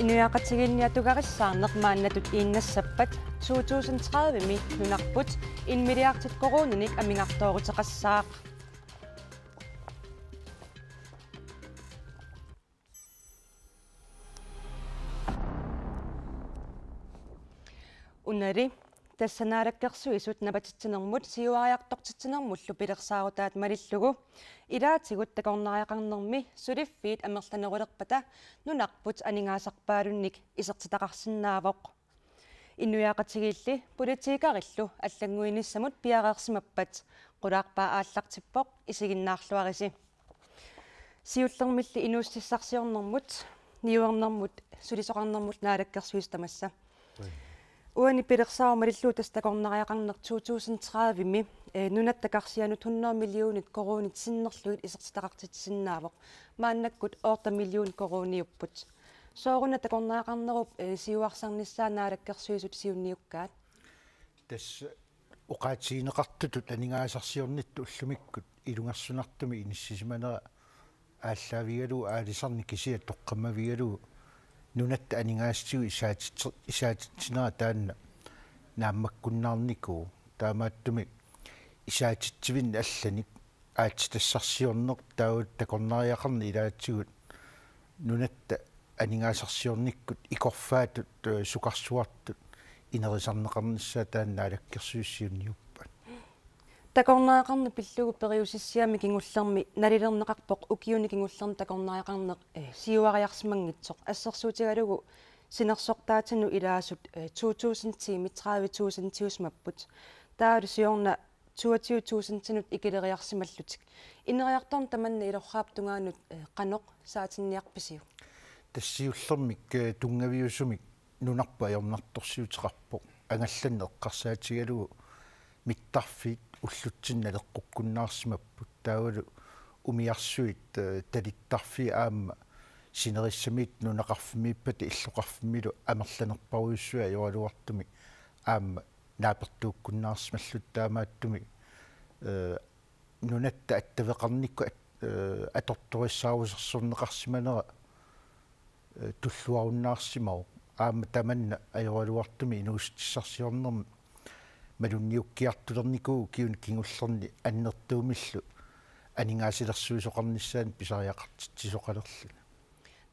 Inuaqatiginniatugarissaarneq maannatut iinnassappat 2030 nunarput inmiliartit qoronanik amingartooriteqassaaq. Unari тассанааrakkersuisut napatittinermut siuariartortittinermullu pilersaarutaat malillugu ilaatigut takornariaqarnermi suliffiit amerlanerulerpata nunarput aningaasarpaalunnik isertitaqarsinnaavoq innuiaqatigilli politiikarillu аллангуинissamut piaqeersimappat qulaarpaa aallartippoq isiginnaarluarisi siullermilli inuussissarsiornermut niuernermut sulisoqarnermut naalakkersuistamassa uani pilersaarmalillu tastakornariaqarner 2030 nunattakarsianut 100 miljoonit koronit sinnerluit isertitaqartitsinnaavoq maannakkut 8 miljoonit koroniupput sooruna takornariaqarnerup siuarsarnissaa naalakkersuisut siunniukkaat tas uqaatiineqartutut aningaasarsiornittu ullumikkut ilungersunartumi inissimanera ааllaavigalu аалисарни кисиа тоққамавигалу нунатта анингаассиу исаатитсинера таанна нааммаккуннаарнику таамааттуми исаатитсивин алланик аатитассарсиорнеқ таавут такорнариақарни илаатсигут нунатта анингаассарсиорниккут икорфаатут сукарсуартут инерисарнеқарниссаа таанна алаккерсуиссиунниуппат takornariaqarner pillugu periusissiami kingullermi nalilernеqarpoq ukiuni kingullerni takornariaqarneq siuariarsimangitsoq assersuutigalugu sinersortaatinu ilaasut 2000 30,000 tiusmapput taalu siorna 22,000 tinut ikileriarsimallutik ineriartorn tamanna ilorraaptungaanut qanoq saatinniarpisiu тассиуллермик тунгавиусумик нунарпа аёрнарторсиутеқарпоқ ангалланне эққарсаатигалугу миттарфит уллутсинналеққуккуннаарсимаппут таавалу умиарсуит талиттарфи аама синериссамит нунақарфимиппата иллоқарфимилу амерланерпаруйуссуа юалуартуми аама наапертууккуннаарсималлут таамааттуми нунатта аттавеқарникку аторториссаарусерсорнеқарсиманера туллуаруннаарсимау аама таманна аюалуартуми инуустиссарсиорнерми малунниуккиартулерникуу киун кингуллерни аннертуумиллу анингаасилерсуисоқарниссаан писариақартитсисоқалерлу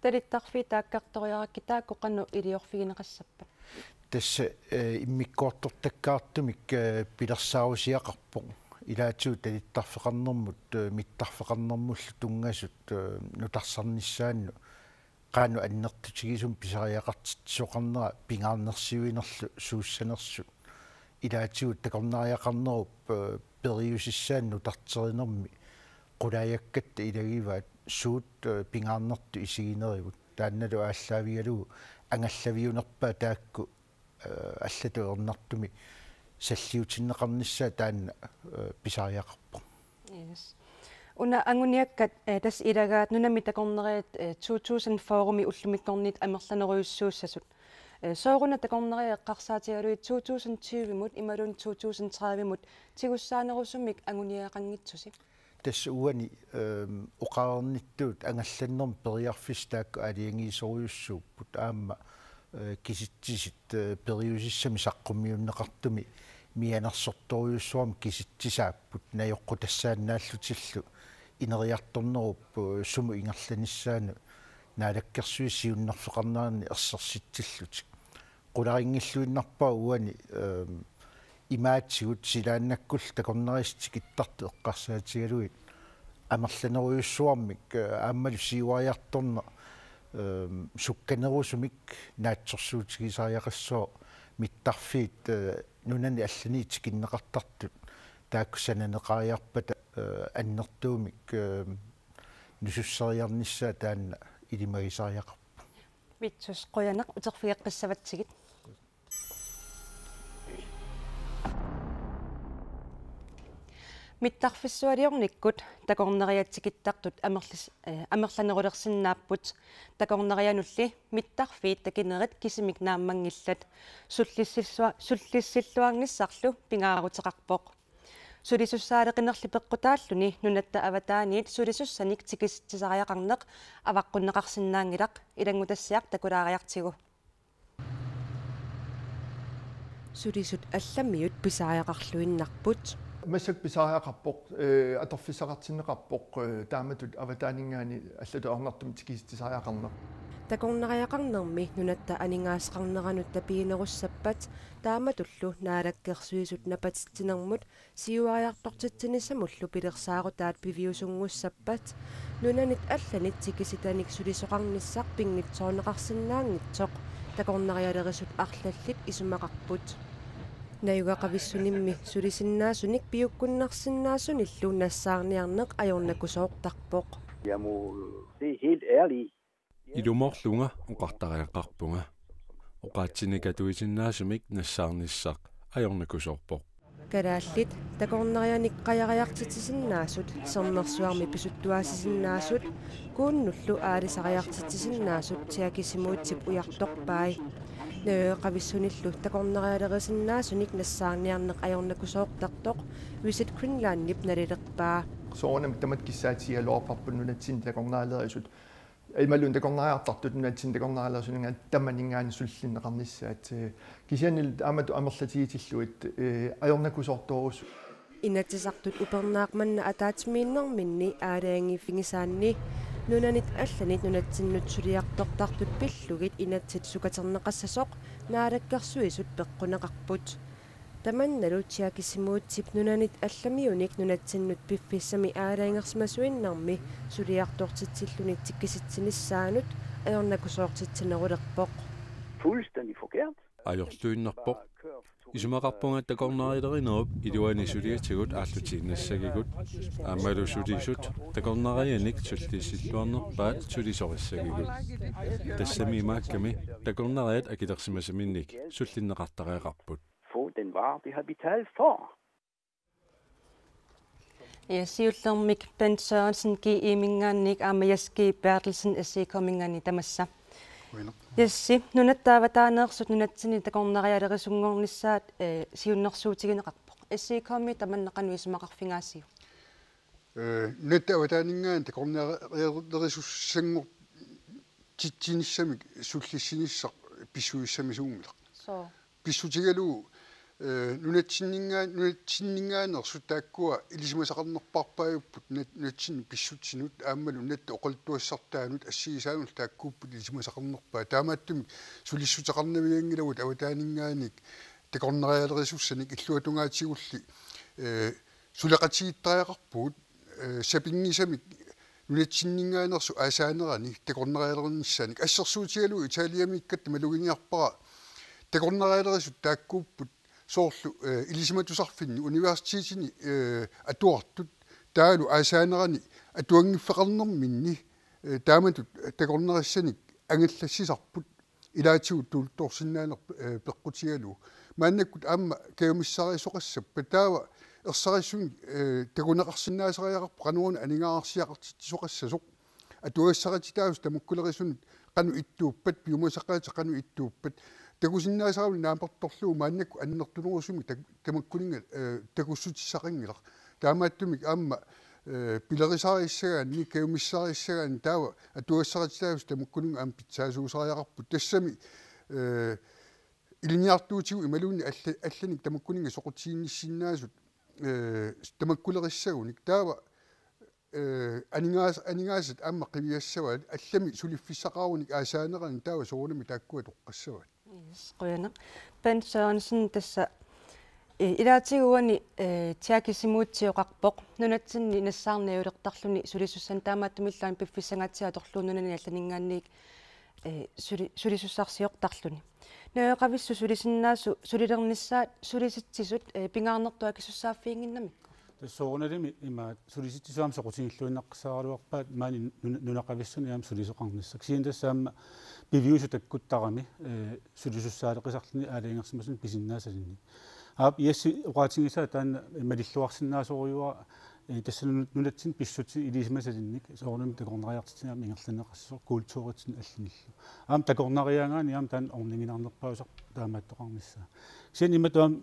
талиттарфи тааккарториаракки тааккоқанну илиорфигинеқассаппа тасса иммиккоортортаккаартумик пилерсаарусиақарпоқ илаатиу талиттарфеқарнэрмут миттарфеқарнэрмуллу тунгасут нутарсарниссаанну qaanu annertutigisum pisariaqartitsoqarnera pingаарnersiuinerlu suussanersu ilaatigut takornariaqarnerup periusissaannu tarterinermi qulaajakkatta ilagivaat suut pingаарnertu isiginerigut taannalu ааllaavigalugu angallaviunerpaa taakku allatu ernertumi salliutinneqarnissaa taanna pisariaqarpo yes una anguniakkat tas ilagaat nunami takorneriat 2000 forumi ullumikkornit amerlaneruyussuussasut sooruna takorneria eqqarsaatigalui 2020 mut imalun 2030 mut tigussaanerusumik anguniaqangitsusi tas uani oqaarnittuut angallannerm periarfis taakku aliangiisoruyussuupput aamma kisitsisit periusissami saqqummiunneqartumi mianersortoruyussuam kisitsisaapput najoqqutassaaannaallutillu ineriartornerup sumu ingerlanissaanu naalakkersuissiunnerfeqarnaarni ersersitillutik qularingilluinnarpaa uani imaatsigut silaannakkull takorneristik ittartu eqqarsaatigaluit amerlaneruyussuarmik aammalu siuariartorna sukkanerusumik naatsorsuutigisariaqassoo mittarfiit nunani allaniit kinneqartartut taakkussananeqariarpata annertuumik nususseriarnissaa taanna ilimagisariaqarpu vitsus qoyaneq uterfigeqqissavatsigit mittarfissualiornikkut takorneriatsikittартут амерланеруlersinnaapпут takornerianulli mittarfiit takinerit kisimik naammanngillat sullissилluарнissarlu pingaaruteqarpoq Sulisussaaleqinnerli peqqutaalluni nunatta avataaniit sulisussanik tikissisariaqarneq avaqqunneqarsinnaangilaq ilangutassiaq takulaariartigu. Sulisut allammiut pisaajaqarluinnarput. Massak pisaajaqarpoq atorfissaqartinneqarpoq taamatut avataaningaani allatuornartum tikissisariaqarneq. Takornariaqarnermi nunatta aningaasqarneranut tapiinerussappat taamatullu naalakkersuisut napatittinermut siuariartortittinissamullu pilersaarutaat piviusungussappat nunanit allanit tikisitanik sulisoqarnissaq pingitsoorneqarsinnaangitsoq takornarialerisut arlallit isumaqarput nayugaqavissunimmi sulisinnaasunik piukkunnarsinnaasunillu nassaarniarneq ajornakusooqtarpoq. Jeg må se helt ærligt. Ilumorlunga uqartariaqarpunga uqaatsinikatuisinnaasumik nassaarnissaq ajornakusorpoq kalaallit takornarianiqqajariartitisinnaasut sernersuarmi pisuttuaasisinnaasut kuunnullu aalisariartitisinnaasut tiakisimuutsip ujartorpai naqavissunillu takornarialerisinnaasunnik nassaarniarneq ajornakusooqtartoq Visit Greenlandnip nalilerpaa soornam tamat kissaatiga loorparpununatsin takornaalerisut Ilmalun takornariartartut nunatsin takornaalerisuniga tammaningaani sullinneqarnissaat kisianil aamatu amerlatigitilluit ajornakusortorus inatisartut upernaaqmanna ataatimiinnerminni aalaangiiffigisaanni nunanit allanit nunatsinnut suliartortartut pillugit inatsit sukaterneqassasoq naalakkersuisut peqqunaqarput tamannalu tiakisimuutsip nunanit allamiunik nunatsinnut piffissami aalaangersmasuinnarmi suliartortitsillunit tikkisitsinnissaanut ajornakusoortitsinerulerpoq. Fuldstændig forkert. ajorluinnerpoq isumaqarpunga takornariilerinerup iluani suliatigut aallutiinnassagikut aammalu sulisut takornarianik sulliissilluarnerpaat sulisorissagikut tassami maakkami takornariat akilersimasaminnik sullinneqartariaqarput Få den vare, vi har betalt for. Ja, siullermik Bent Sørensen gi imingaannik aamajaski Bertelsen komingani tamassa. Yassi nunattaavataanneersut nunatsini takornarialerisungornissaat siunnersuutigineqarpoq. Kommi tamanneqanu isumaqarfingaasiu. Nunattaavataanningaan takornarialerissussangor tittinissamik sullissinissaq pissuissamisuungilaq. So Pissutigalu nunatsinningaanерсут тааkkua илисимасақарнерпарпааюппут нунатсин писсутсинут ааммалу нунатта оқалтуассартаанут ассигисаанут тааккууппут илисимасақарнерпаа таамааттуми сулиссутеқарнавиангилагут аватаанингааник такорнериалерисуссаник иллуатунгаатигулли сулеқатигиттариақарпугут сапингисамик нунатсиннингаанерсу аасаанерани такорнериалериннссааник ассерсуутигалу италиамиккат малугиниарпара такорнериалерисут тааккууппут соорлу илисиматусарфинни университетини атуартут таалу аасаанерани атуангиффеқарнерминни тааматут такорнериссаник ангаллассисарпут илаатигут тулторсиннаанер пеққутигалу мааннаккут аама каумиссарисоқассаппа таава ерсариссун такунеқарсинаасариақарпу қануун анигаарсиақартитсоқассасоқ атуассарититаавус тамуккулерисун қану иттууппат пиумасақаата қану иттууппат такусиннаасаавни наампарторлуу мааннакку аннертунерусуми тамаккунинга такуссутиссақингилар таамааттумик аама пилерисаариссагаанни каумиссаариссагаан таава атуассарититаавус тамаккунинга аама питсаасуусариақарпут тассами илиниартуутигу ималуунни алланик тамаккунинга соқутиинниссиннаасут тамаккулериссагуник таава анингаасат аама қивиассаваа аллами сулиффиссақааруник аасаанерани таава соонами тааккуа тоққассаваа Qoyaneq Bent Sørensen tassa ilaatiguani tiakisimuutsioqarpoq nunatsinni nassaarniulertarluni sulisussan taamaattumillaan piffissangaatiatorluununani allaningaanniik sulisussarsiortarluni naaqavissu sulisinnaassu sulilernissaat sulisitsisut pingaarnertuakissussaafiinginnamikku тассоорналими има сулиситсуам соқутингиллуиннаққсааруарпаат маани нунақависсуни аам сулисоқарниссак сиин тассаама пивиусу таккуттарами сулисуссаалеқисарлини аалиангерсимасун писиннаасалинни аап иасси оqaатингисаа таана малиллуарсиннаасоруйуа тасса нунатсин писсути илисимасалинник соорнами такорнериартитинаами ингерланеқассоо культууритсин аллиниллу аам такорнериангаани аам таан орнингинарнерпаусақ таамааттоқарнissaа сиин иматуам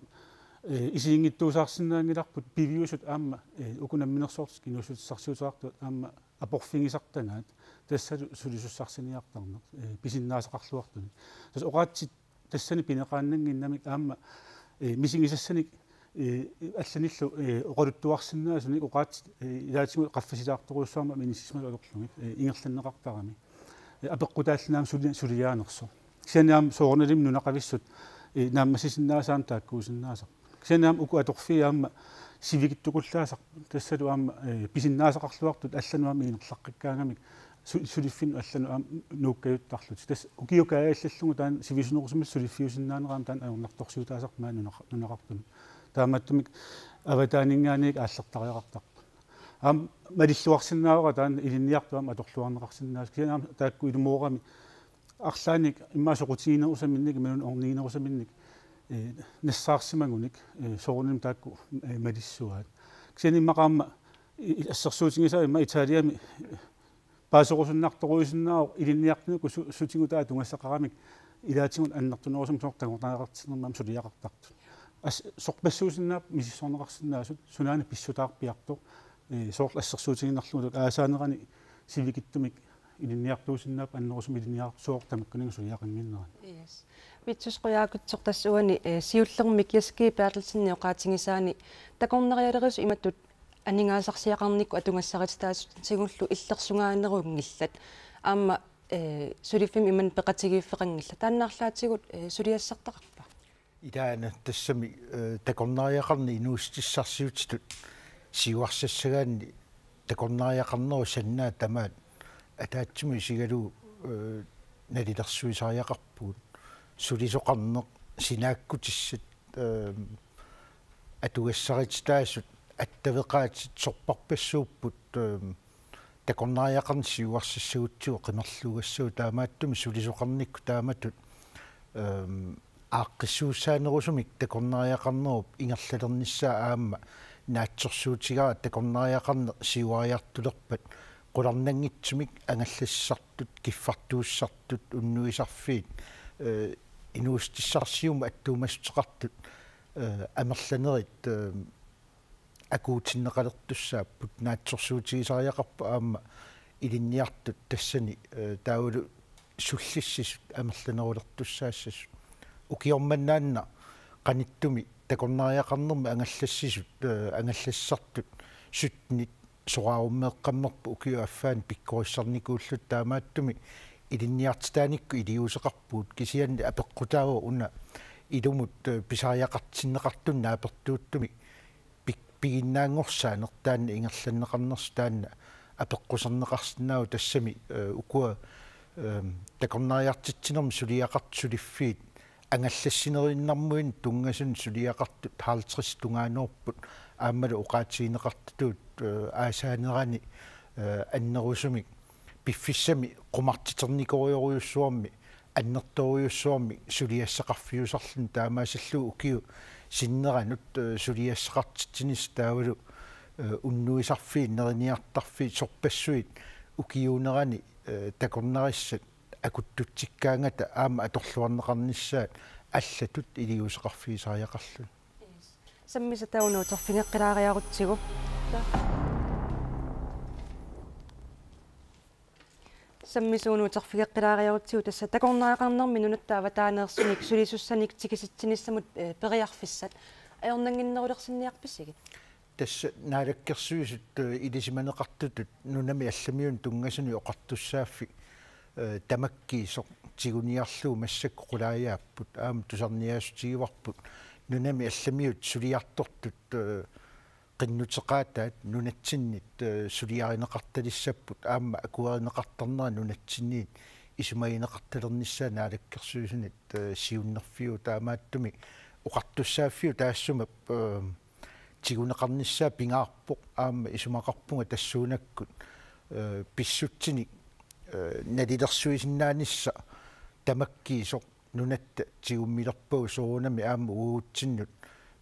исиингиттуусаарсинаангиларпут пивиусут аама укунамминерсоортис кинуссутиссарсуутаарту аама апорфингисартанаат тассалу сулисуссарсиниартарнеқ писиннаасақарлуартуни тас оqaатсит тассани пинеқааннангиннамик аама мисингисассаник алланиллу оқалуттуарсинаасуник оqaатсит илаатигу qaffasилаарторуссуарма миниссисмал олорлугит ингерланнеқартарами апеққутааллинаам сулиаанерсо кисаниам соорналим нунақависсут нааммасисиннаасаам тааккуусиннаасақ кисаниам уку аторфи аама сивигиттукуллаасақ тассалу аама писиннаасақарлуартут аллануами инерлаққиккаагамик сулиффин аллану аама нууккаюттарлут тас укиукаааллаллугу таан сивисунерусумал сулиффиусиннаанераам таан аернарторсуутаасақ маа нунақартун тааматтумик аватаанингааниг ааллертариақартарпу аам малиллуарсиннаавара таан илинниартуам аторлуарнеқарсиннаас кисаниам таакку илумоорами арлааник иммаасоқутигинерусаминник манун орнигинерусаминник нассаарсимагуник соорним таакку малиссуаат кисаниммақаама ассерсуутингисаа имма италиами паасорусуннарторуисиннаау илинниартнуку сутингутаа тунгассақарамик илаатигун аннартунерусум соортагортаареқартинермаам сулиақартарту ас сорпассуусиннаап мисиссорнеқарсинаасут сунаани писсутаарпиарто соорл ассерсуутигиннарлугут аасаанерани сивикиттумик илинниартуусиннаап аннерусум илинниартсуор тамаккунинг сулиақангиннера yes витсусқуяакутсор тассуани сиуллермик яски паарлсинни оqaатингисаани такорнериалерис иматтут анингаасарсиақарникку атунгассаритаасут сигуллу иллерсунгаанерунгиллат аама сулиффим иман пеқатигииффеқангилла тааннаарлаатигут сулиассартақарпа идаана тассами такорнериақарни инуустиссарсиутитут сиуарсассагаанни такорнериақарнеру саннаа тамаат атаатсими сигалу налилерсуисариақарпуут сулисоқарнеқ синааккутиссат атугассаритаасут аттавеқаатит сорпарпассууппут такорнериақарни сиуарсассагутсуо қимерлугассуу таамааттуми сулисоқарникку тааматут ааққиссууссаанерусумик такорнериақарнеруп ингерлалерниссаа аама наатсорсуутигаа такорнериақарне сиуариартулерпат qulарнангитсумик ангаллассартут киффартууссартут уннуисарфиит инуустиссарсиума аттуумассеқартут амерланерит акуутиннеқалертуссааппут наатсорсуутигисариақарпа аама илинниартут тассани таулу суллиссис амерланерулертуссаассас укиорманнаанна qaниттуми такорнериақарнерма ангаллассисут ангаллассартут сутнит сорааруммеэққаммерпу укиуаффаан пиккориссарникууллут таамааттуми илинниартитааникку илиусеқарпуут кисианни апеққутаава уна илумут писариақартиннеқартун наапертууттуми пигиннаангорсаанер таанна ингерланнеқарнерс таанна апеққусарнеқарсинаау тассами укуа такорнериартитсинерми сулиақарт сулиффиит ангаллассинериннармуин тунгасун сулиақартут хаалтрис тунгаануорпут ааммалу оqaатигинеқартутуут аасаанерани аннерусумик пиффиссами qumартитерникориориуссуарми аннерториуссуарми сулиассақарфиусарлун таамаасаллу укиу синнеранут сулиассақартитсинис таавалу уннуисарфиит нерниартарфиит сорпассуит укиунерани такорнериссат акуттутсиккаангата аама аторлуарнеқарниссаат аллатут илиусеқарфиисариақарлун саммиса таунуутерфинеққилаариарутсигу саммисуунуутерфигеққилаариарутсигу тасса такорнериақарнерми нунаттаава таанеерсуник сулисуссаник тикиситсиниссамут периарфиссат аернангиннерулерсинниарписсигит тасса наалаккерсуисут илисиманеқартутут нунами алламиун тунгасуни оқартуссааффи тамаккиисо тигуниарлуу массакку qulaаяаппут аама тусарниаасутигиварпут нунами алламиут сулиартортут qinnuteqaataat nunatsinit suliarineqartalissapput aamma akuarineqartarnera nunatsinniit isumagineqartalernissaa naalakkersuusunit siunnerfiu taamaattumi uqartussaafiu taassumap tiguneqarnissaa pingaarpoq aamma isumaqarpunga tassuunakkut pissutsini nalilersuisinnaanissa tamakkiisoq nunatta tigummilorpuu soorunami aamma uutsinnut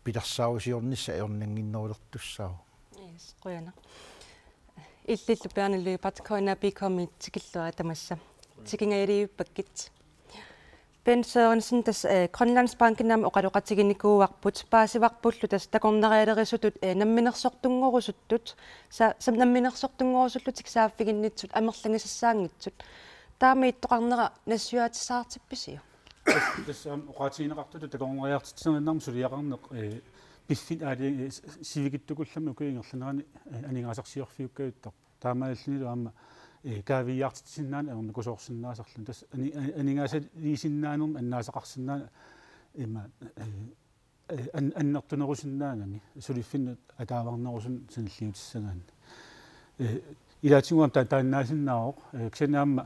pilarsaarusiornissa aornanginnerulertussaau yes qoyana illillu pianillu patkoina bikomi tikillua tamassa tikingayriuppakkit Ben Sørensen tas Grønlandsbanken nam oqaluqatiginikuuarput paasivarpullu tas takornerialerisutut namminersortungorusuttut sa namminersortungorusullutik saaffiginnitsut amerlangisassaangitsut taami ittoqarnera nassuyaatissaartippisiu tässä oqatiineqartut takorneriartitserninarm suliaqarneq piffit aali sivikittukullam ukiingerlanerani aningaasarsiorfiukkauttar taamaallinilu aama kaaviartitsinnaan ernukusoorsinnaasarlun tas aningaasa liisinnaanum annaasaqarsinnaan ima annertunerusinnaanami suliffinnut ataavarnerusun sanilliutissagaani ilaatiguam taannaasinnaaroq ksannaamma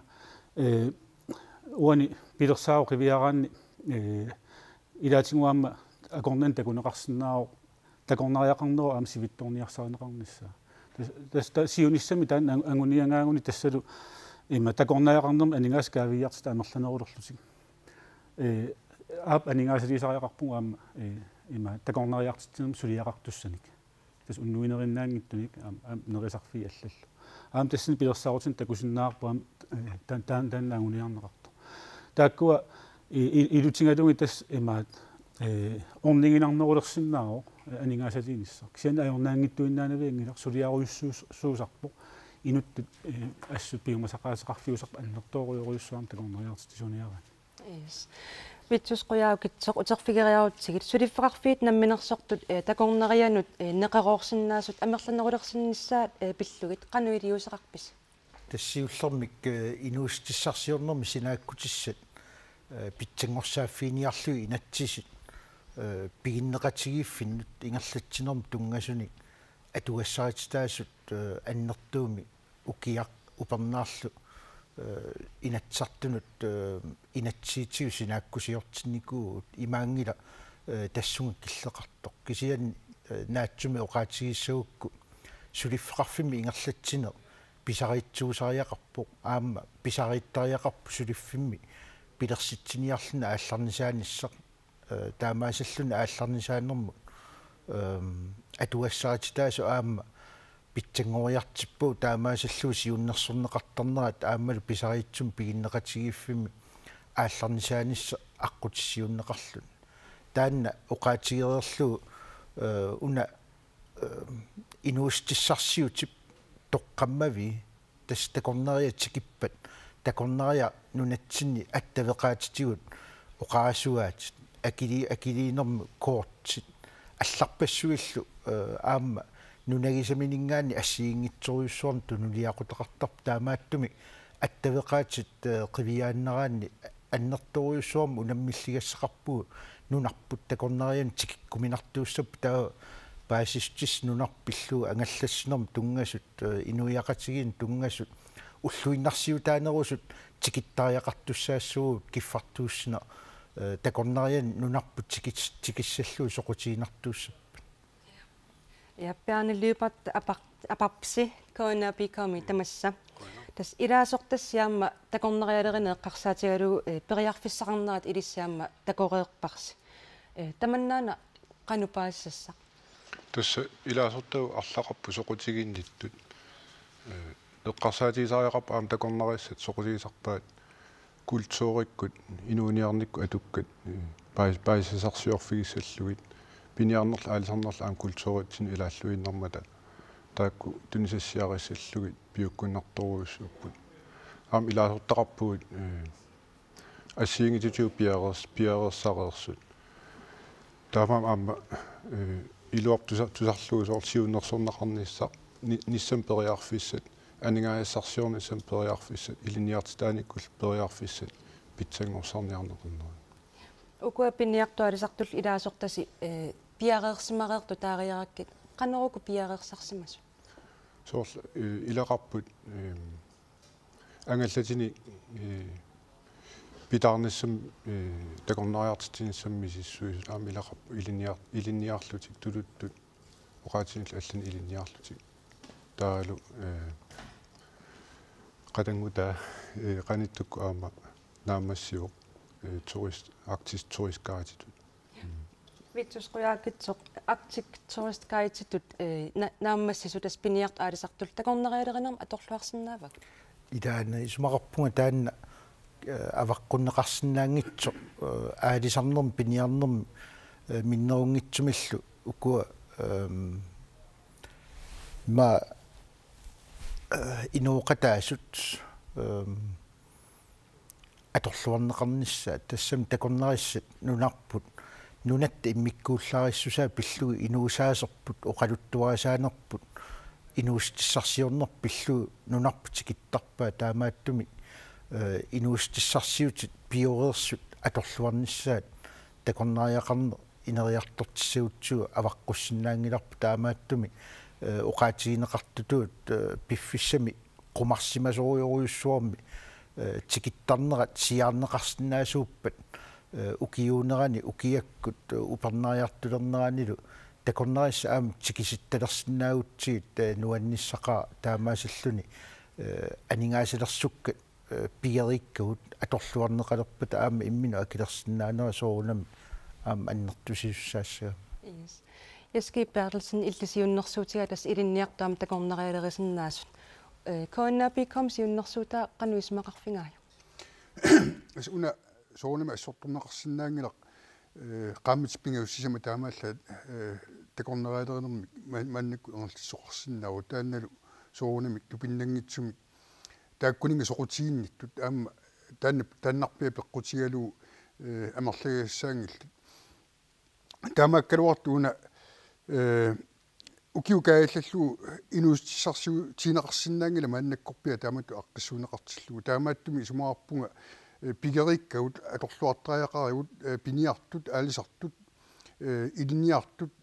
uani pilersaao qiviaraanni ilaatiguamma akornan takuneqarsinnaaroq takornariaqarneru aam sivittorniarsaaneqarnissaa tästä siunissami tän anguniangaanguni tassalu imma takornariaqarnerm aningaas kaaviartita amerlanerulorlutik aap aningaasaliisariaqarpugu aama imma takornariartitsernerm suliaqartussanik tas unnuinerinnaangittunik aam nerisarfi allallu aam tassani pilersaarutin takusinnaarpu aam taan anguniarneqartu taakkua ilutigatungi tas imma orninginarnerulersinnaaroq aningaasaliinissa kisan ajornaangittuinnaanaviingilaq suliaruissuusarpo inuttut assut piumasaqaasaqarfiusarpa annertoorioruyussuarm takorneriartitisuuniara yes vitsus qoyaukitsoq uterfigeriarutsigit suliffeqarfiit namminersortut takornerianut neqeroorsinnaasut amerlanerulersinnissaat pillugit qanuiliuseqarpis тассиуллэрмик инуустиссарсиорнэрми синааkkутиссат питсангорсааффиниарлуи инатсисит пигиннеқатигииффиннут ингерлатсинерм тунгасуник атугассарититаасут аннертууми укиақ упернаарлу инатсартунут инатсиитигу синааккусиортинникуут имаангила тассунга киллеқартоқ кисиан наатсуми оqaатигиссагукку сулиффеқарфимми ингерлатсинер писариитсуусариақарпоқ аама писарииттариақарпу сулиффимми пилерситсиниарлуна аалларнисааниссақ таамаасаллуна аалларнисаанермут атуассаатитаасу аама питсангориартиппу таамаасаллуу сиуннерсорнеқартарнерат аамалу писариитсум пигиннеқатигииффимми аалларнисаанисса аққутиссиуннеқарлун таанна оqaатигериерлу уна инуустиссарсиутип тоққаммави тас такорнериатсикиппат такорнерия нунатсинни аттавеқаатитигут оqaасуаат акилиинерм коортит алларпассуиллу аама нунагисаминингаани ассиингитсориуссуарн тунулиақутеқартарп таамааттуми аттавеқаатит қивиааннераанни аннерториуссуарм унаммиллигассақарпугу нунарпут такорнериан тикиккуминартууссап таа паасистис нунарпиллуу ангаллассинерм тунгасут инуиақатигин тунгасут уллуиннарсиутаанерусут тикиттариақартуссаассуугут киффартууссина такорнериан нунарпут тикиссаллуу соқутиинартууссап яппиарнилиупат апарпси коонапиками тамасса тас илаасортассиаама такорнериалеринеэ қарсаатигалу периарфиссақарнерат илиссаама такореерпарси таманнаана qanupaassassa тасса илаасортау арлақарпу соқутигинниттут эққарсаатисариақарпа аама такорнериссат соқутигисарпаат культууриккут инууниарникку атуккат паисасарсиорфигиссаллугит пиниарнерла аалисарнерла аама культууритсин илааллуиннэрмата таакку тунисассиариссаллугит пиуккуннарторуйуссууппут аама илаасортақарпугут ассиингитутиу пиареерсареерсут таамаам аама илуарп тусарлугу соортиуннерсорнеқарниссаа ниссам периарфиссат анингааяссарсиорниссам периарфиссат илиниартитааниккул периарфиссат питсангорсарниарнеқарнера укуаппинниартуалисартул илаасортаси пиареерсимареерту таариараккит qanneruku пиареерсарсимасу соорла илақарпут ангаллатини питаарниссам такорнериартитинissамми сиссуисут аама илақарпу илинниарлутик тулуттут оqaатинилла аллани илинниарлутик таалу qatangута qanitukku аама наамассиу турист арктис турист гайдтут витсусқуяаккитсоқ арктик турист гайдтут наамассисутас пиниарт аалисартул такорнериалеринерм аторлуарсинаавак идаана исмақарпунга таанна аваққуннеқарсинаангитсо аалисарнерм пиниарнерм миннерунгитсумиллу укуа ма инуоқатаасут аторлуарнеқарнissaа тассам такорнариссат нунарпут нунатта иммиккууллаариссусаа пиллуги инуусаасерпут оқалуттуарисаанерпут инуустиссарсиорнер пиллуги нунарпут сикиттарпаа таамааттуми инуустиссарсиутит пиореерсут аторлуарнissaат такорнариақарнер инериартортиссагутсуга аваққуссинаангиларпу таамааттуми оқаатигинеқартутуут пиффиссами қумарсимасориориуссуарми тикиттарнерат сиаарнеқарсинаасууппат укиуунерани укиаккут упернариартулернеранилу такорнарисса аама тикиситталерсинаагутсигит нуанниссақаа таамаасиллуни анингаасилерсуккат пиериккагут аторлуарнеқалерпата аама иммину акилерсинаанера соорунами аама аннертусиуссаассага Yes. Jeski Bertelsen illisiunnersuutigatas ilinniartaam takornarialerisinnaassut. Koonnapi kom siunnersuuta qanuismaqarfingaaju. As una soornama assortorneqarsinnaangilaq qaammitspingaussisama taamaalla takornarialerinermi maannakku erlissoqarsinnaagu taannalu soornamik tupinnangitsumi taakkuninga soqutiinnittut aama taannarpia peqqutigalu amerlagaassaangillut таамааккалуартуна укиукааллаллу инуустиссарсуу тинеқарсинаангила мааннаккорпиа таамату аққиссуунеқартиллугу таамааттуми сумаарпунга пигериккагут аторлуартариақаривут пиниартут аалисартут илниартут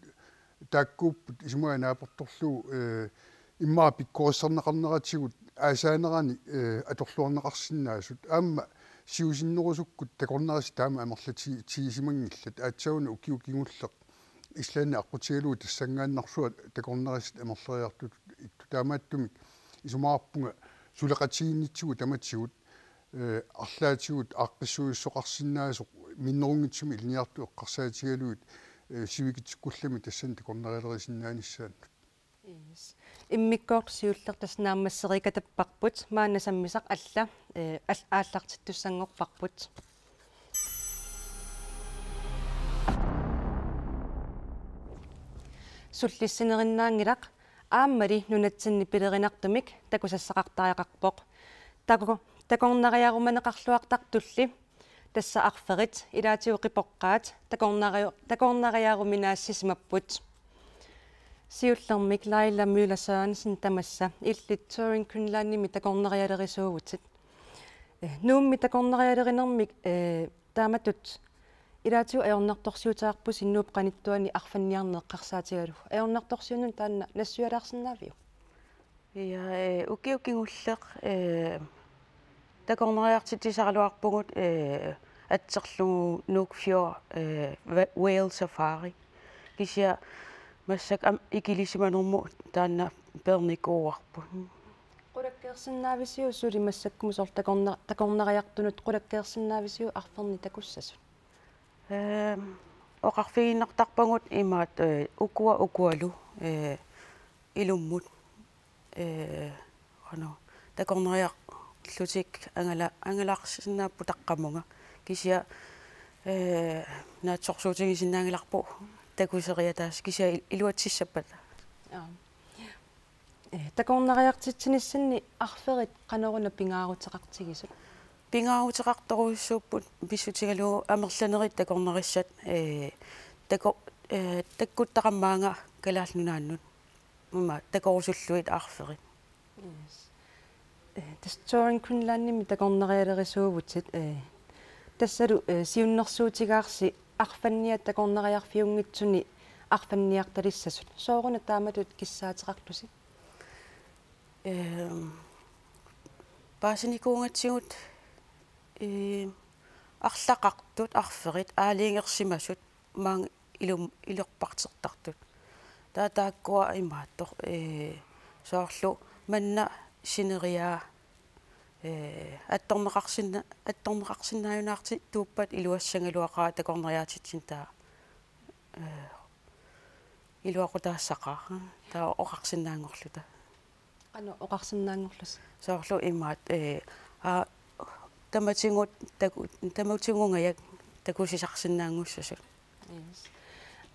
тааккууппут исумаа наапорторлуу иммаа пиккориссарнеқарнератигут аасаанерани аторлуарнеқарсинаасут аама сиусиннерусуккут такорнерис таама амерлати тигисимангиллат аатсауна укиукигуллеқ ислаанна аққутигалуу тассангааннарсуа такорнерис амерлериартут таамааттумик исумаарпунга сулеқатигиннитсигу таматсигут арлаатигут аққиссуиссоқарсинаасоқ миннерунгитсуми илниарту эққарсаатигалуит сивикитсиккуллами тассан такорнерилерисиннааниссаан Yes. Immikkoorsiullertas naammasseriikatapparput maannasammisaq alla ааллартиттуссангорпарпут. Суллиссинериннаангилақ ааммали нунатсинни пилеринартумик такусассақартариақарпоқ такорнариаруманеқарлуартартулли тасса арферит илаатиуқипоққаат такорнариаруминаассисмаппут Siullэрмик Laila Müller Sørensen тамасса илlit touring Greenlandimi такорнериалерисуугутит нуумми такорнериалеринермик тааматут илаатиу аёрнарторсиутаарпу синнууп каниттуани арфанниарнеэққарсаатигалу аёрнарторсиунун таанна нассуалаарсинаавиу я укиукигуллеқ такорнериартитисаралуарпугут атсерлугу нукфиор whale safari кися массак икилисиманерму таанна перникууарпу qulakkeersinnaavisiu suli massakkumu sor takorneriartunut qulakkeersinnaavisiu arferni takussasut оқарфигиннартарпагут имаат укуалу илуммут ано такорнериар лутик ангалаарсинааппу таққамунга кися наатсорсуутигисиннаангиларпу такусериатаас кися илуатсиссаппат такорнериартитсиниссанни арферит канеруна пингаарутеқартигисут пингаарутеқарторуйссууппут писсутигалуу амерланерит такорнериссат таккуттақаммаанга калаалнунааннут ума такорусуллуит арферит touring Greenlandimi такорнериалерисуувутит тассалу сиуннэрсуутигаарси арфанниат такорнериарфиунгитсуни арфанниарталиссасут сооруна тааматут киссаатеқартуси паасиникуунгатсигут арлақартут арферит аалиингерсимасут маан илерпартертартут таатааккуа имааттор соорлу манна синериаа атторнеқарсинааюнаарти тууппат илуассангалуақаа такорнериаатитсин таа илуақутаассақаа таа оқарсинаангорлута qanu oqarsinnaangorlus соорлу имаат таматингут тамаутингунгаяк такусисарсинаангуссасут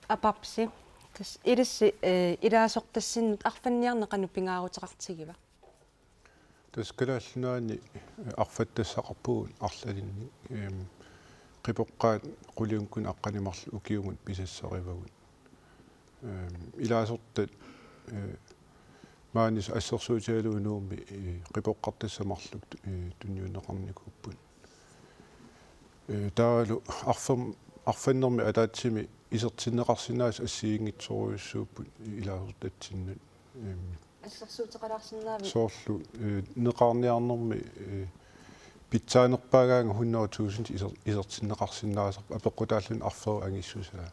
апапси тас илисси илаасортассиннут арфанниарнеқану пингаарутеқартигива таскалааллунаани арфаттассақарпугут арлалинни қипоққаат қулиункун аққанимарлу укиугут писассаривагут илаасортат маанис ассерсуутиалуунуумми қипоққартассамарлук тунниунеқарникуппут таалу арфаннерми атаатсими исертиннеқарсинаас ассиингитсоруйуссууппут илаасортатсиннут ассерсуутеқалаарсинаави соорлу неқарниарнерми питсаанерпаагаанга 100,000 исертиннеқарсинаасар апеққутааллун арферу ангиссусаа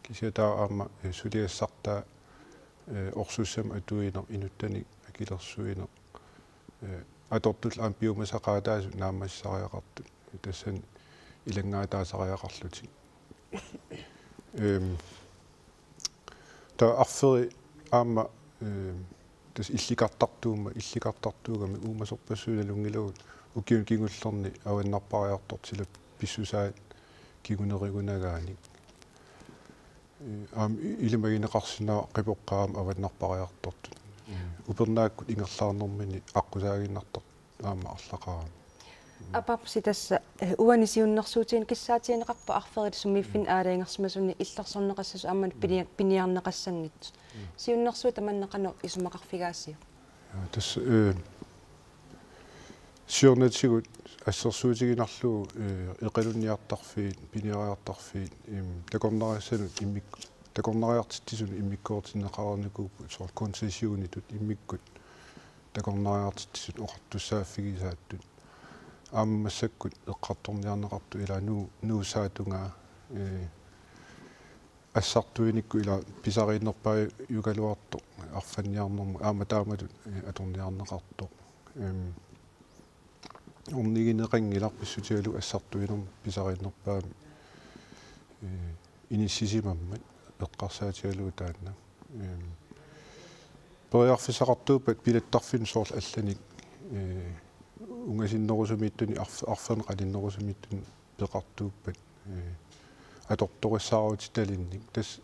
кисиатаа аама сулиассартаа орсуссам атуинер инуттани акилерсуинер атортул ампиумасақаатаасу наамассариақартут тассан илангаатаасариақарлути та арфери аама тас илликартартуугами уумасорпассууналунгилугут укиун кигуллерни аваннарпариартортила писсусаат кигунеригунагааник илимагинеқарсинаа қипоққаам аваннарпариартортут упернааккут ингерлаарнэрмини аққусаагиннартор аама арлақарам апапси тасса уанисиуннэрсуутиин киссаатиинеқарпа арферит суммиффин аалаингерсмасуни иллерсорнеқассасу ааммат пиниарнеқассангитсут сиуннэрсуу таманнеқану исумақарфигаассиу тас сиорнатигут ассерсуутигинарлуу эқалунниартарфиит пиниариартарфиит такорнариассанут иммик такорнариартиттисуну иммиккоортиннеқарникууппут соор концессионитут иммиккут такорнариартиттисут оқартуссааффигисааттут ааммассаккут эққарторниарнеқарту ила нуусаатунгаа ассартуиникку ила писарииннерпаа югалуарто арфанниарнерму аама тааматут аторниарнеқарто орнигинеқангиларписсутигалу ассартуинерм писарииннерпаа иниссисимаммат эққарсаатигалуу таанна поярфисақартууппат пилаттарфин соорл алланик унгасиннерусумииттуни арфан қалиннерусумииттун пеқартууппат аторториссааруутиталинник тас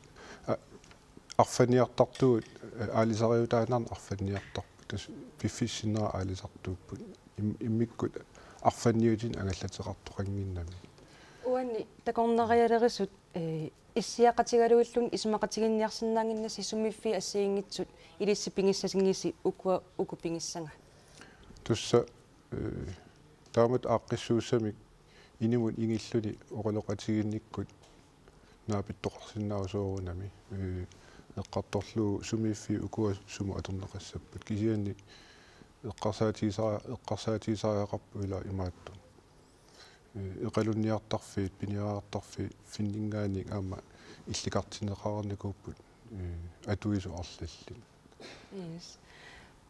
арфаниартартуут аалисариутаанарна арфаниартарпу тас пиффиссинера аалисартууппут иммиккут арфанниутин агаллатеқартоқангиннами уани такорнариалерисут иссиақатигалуиллун исумақатигинниарсинаангиннас исуммиффи ассиингитсут илисси пингиссасингиси уку пингиссага тусса таамат ааққиссууссамик инимут ингиллуни оралоқатигинниккут наапиттоқарсинаусоорунами эққарторлуу сумиффи укуа суму атернеқассаппут кисианни эққарсаатисариақарпу ила имаатту эқалунниартарфиит пиниаартарфи финнингааник аама илликартинеқарникууппут атуису арлаллин yes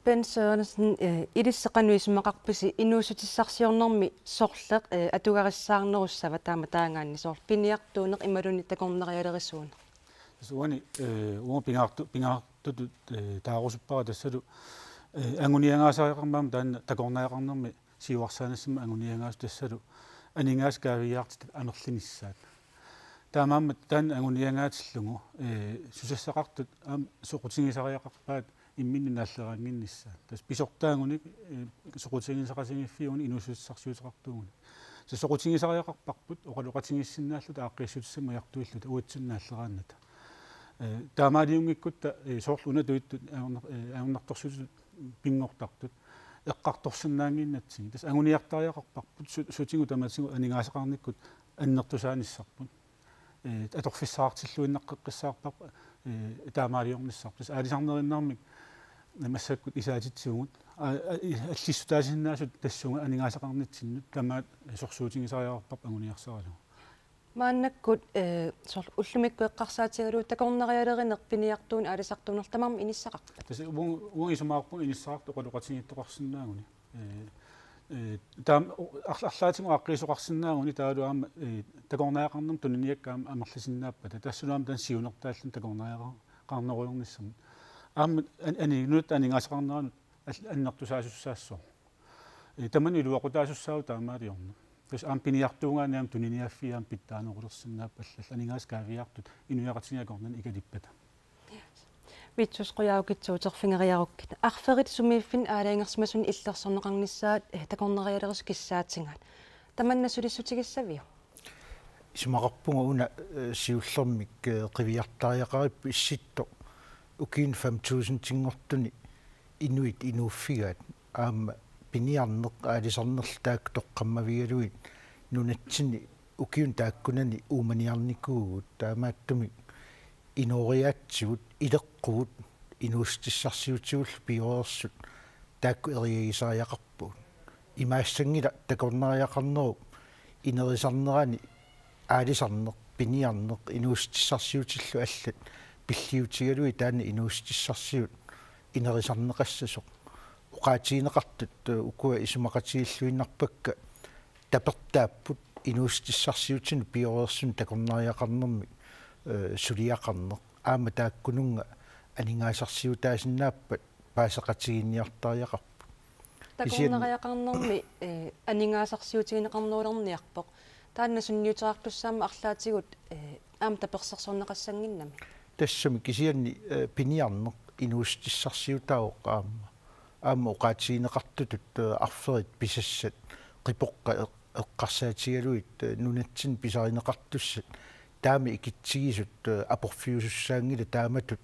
пенсионсн илиссеқануисмақарписи инуусутиссарсиорнэрми сорлеқ атугариссаарнеруссава таама таангаанни соор пиниартуунеқ ималуни такорнериалерисуун суани уа пингаартут таарусуппара тассалу ангуниангаасариақармаама таанна такорнариақарнэрми сиуарсаанассима ангуниангаас тассалу анингаас каавиаартит анерлиниссаат таамаамма таан ангуниангаатиллугу сусассақартут аам соқутингисариақарпаат имминни нааллераангиннисса тас писортаагуник соқутингисақасигиффиуни инусуссарсуутеқартуугуни соқутингисариақарпарпут оқалоқатингиссиннааллута ааққиссутиссама яртуиллута уатсиннааллераанната таамаалиунгиккутта соорлуна туиттут аернарторсутут пингортартут эққарторсиннаангиннатсиги тас агуниартариақарпарпут сутингу таматсигу анингаасақарниккут аннертусааниссарпут аторфиссаартиллуиннаққиссаарпарпа таамаалиорниссарпу тас аалисарнериннармик намассаккут исаатитсигут аллиссутаасиннаасут тассунга анингаасақарнитсиннут тамаат сорсуутингисариарпарпа агуниарсаралу мааннаккут сор уллумикку эққарсаатигалуу такорнариалеринеқ пиниартуун аалисартунертамарми иниссақарпа тас уун исумаарпу иниссаарту оқалоқатингиттоқарсинаагуни таам арлаатиму аққиисоқарсинаагуни таалуаама такорнаақарнам туниниаккаама амерлисиннааппата тассулаама тан сиунертааллун такорнаақарнеруйорниссам аама анинут анингаасақарнеранут аннертусаасуссаассоо тамани илуақутаасуссаау таамаалиорна тас ампиниартуунгаанам тунiniaffiaam питтаанерулерсиннааппаллал анингаскаавиартут инуяқатиниакорнан икалиппата витсус қуяукитсуутерфингериаруккит арферит сумииффин аалаингерсимасун иллерсорнеқарнissaat такорнериалерис киссаатингаат таманнасулиссутигиссавиу исмақарпунга уна сиуллермик қивиартариақариппу исситто укиин 5000 тингортуни инуит инууффигаат аама пиниарнеқ аалисарнерлаак тоққаммавигалуит нунатсини укиун тааккунани ууманиарникуугут таамааттуми инориаатсигут илеққугут инуустиссарсиутигул пиорерсут таакку эриагисариақарпуут имаассангила такорнариақарнеруп инерисарнерани аалисарнеқ пиниарнеқ инуустиссарсиутиллу аллат пиллиутигалуи таана инуустиссарсиут инерисарнеқассасоқ уқаатиинеқартут укуа исумақатииллуиннарпакка тапертааппут инуустиссарсиутин пиорерсун такорнариақарнерми сулиақарнеқ аама тааккунунга анингаасарсиутаасиннааппат паасеқатигинниартариақарпу такорнариақарнерми анингаасарсиутигинеқарнуулерниарпоқ таанна сунниутерартуссаама арлаатигут аама таперсерсорнеқассангиннами тассами кисианни пиниарнеқ инуустиссарсиутаоқ аама уқаатигинеқартутут арферит писассат қипоққа эққарсаатигалуит нунатсин писаринеқартуссат таами икитсигисут апорфиусуссаангила тааматут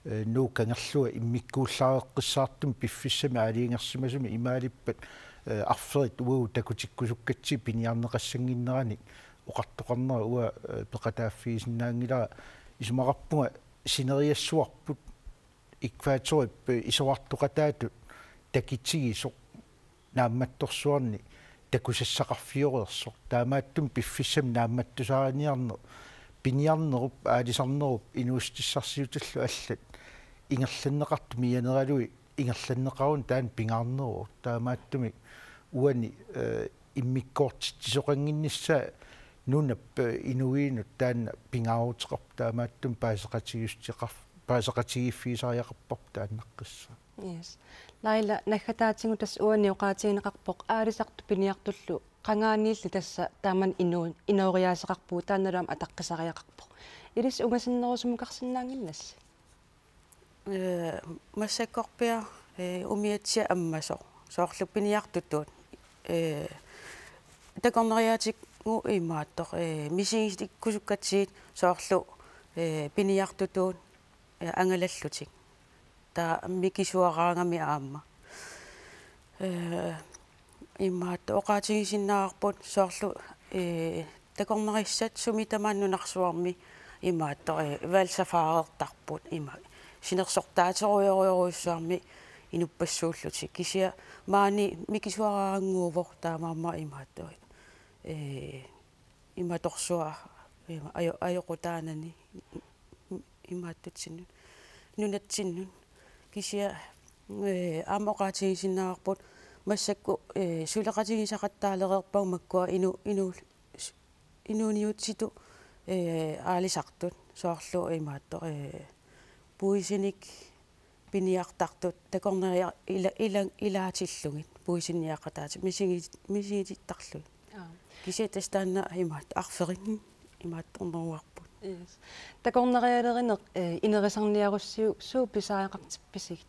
нуукангерлуа иммиккууллаареққиссаартум пиффиссами аалиингерсимасуми имаалиппат арферит уу такутиккусуккатси пиниарнеқассангиннерани оқартоқарнера уа пеқатааффиисиннаангилаа исумақарпунга синериассуарпут иквааторип исуартоқатаатут такитсигисоқ наамматторсуарни такусассақарфиорерсоқ таамааттум пиффиссами наамматтусааниарнер пиниарнеруп аалисарнеруп инуустиссарсиуталлу аллат ингерланнеқарту миянералуи ингерланнеқарун таан пингаарнеру таамааттуми уани иммиккоортитсоқангиннссаа нунап инуиинут таана пингаарутеқарп таамааттум паасеқатигиффисариақарпарп тааннаққисса yes лайла нахатаатингу тас уани уқаатигинеқарпоқ аалисарту пиниартуллу qangaaniilli tassa taaman inuuriaasеқарпуу таанналуам атаққисариақарпоқ илис угасиннерусумукарсинаангиннасса массаккорпиа умиатсиа аммасо соорлу пиниартутуут такорнериаатикгу имааттоқ мисигисиккусуккатсиит соорлу пиниартутуут ангалаллутик та микисуараангами аама имаат оқаатигисиннаарпут соорлу такорнериссат сумитамааннунарсуарми имаатто валсафаареэртарпут има синерсортаатеруйоруйоруйуссаарми инуппассууллутик кисиа маани микисуараангуувор таамаама имаатто иматорсуа айоқутаанани имааттутсинну нунатсиннун кисиа аамоқаатигисиннаарпут массакку сулеқатигисақаттаалереерпау маккуа инуниутситу аалисартут соорлу имаатто пуисиник пиниартартут такорнериа илаатиллугит пуисинниақатаати мисигититтарлуи кисиатастаанна имаат арферин имаатторнеруарпут такорнериалеринеқ инерисарниаруссиу суу писаақартипписигит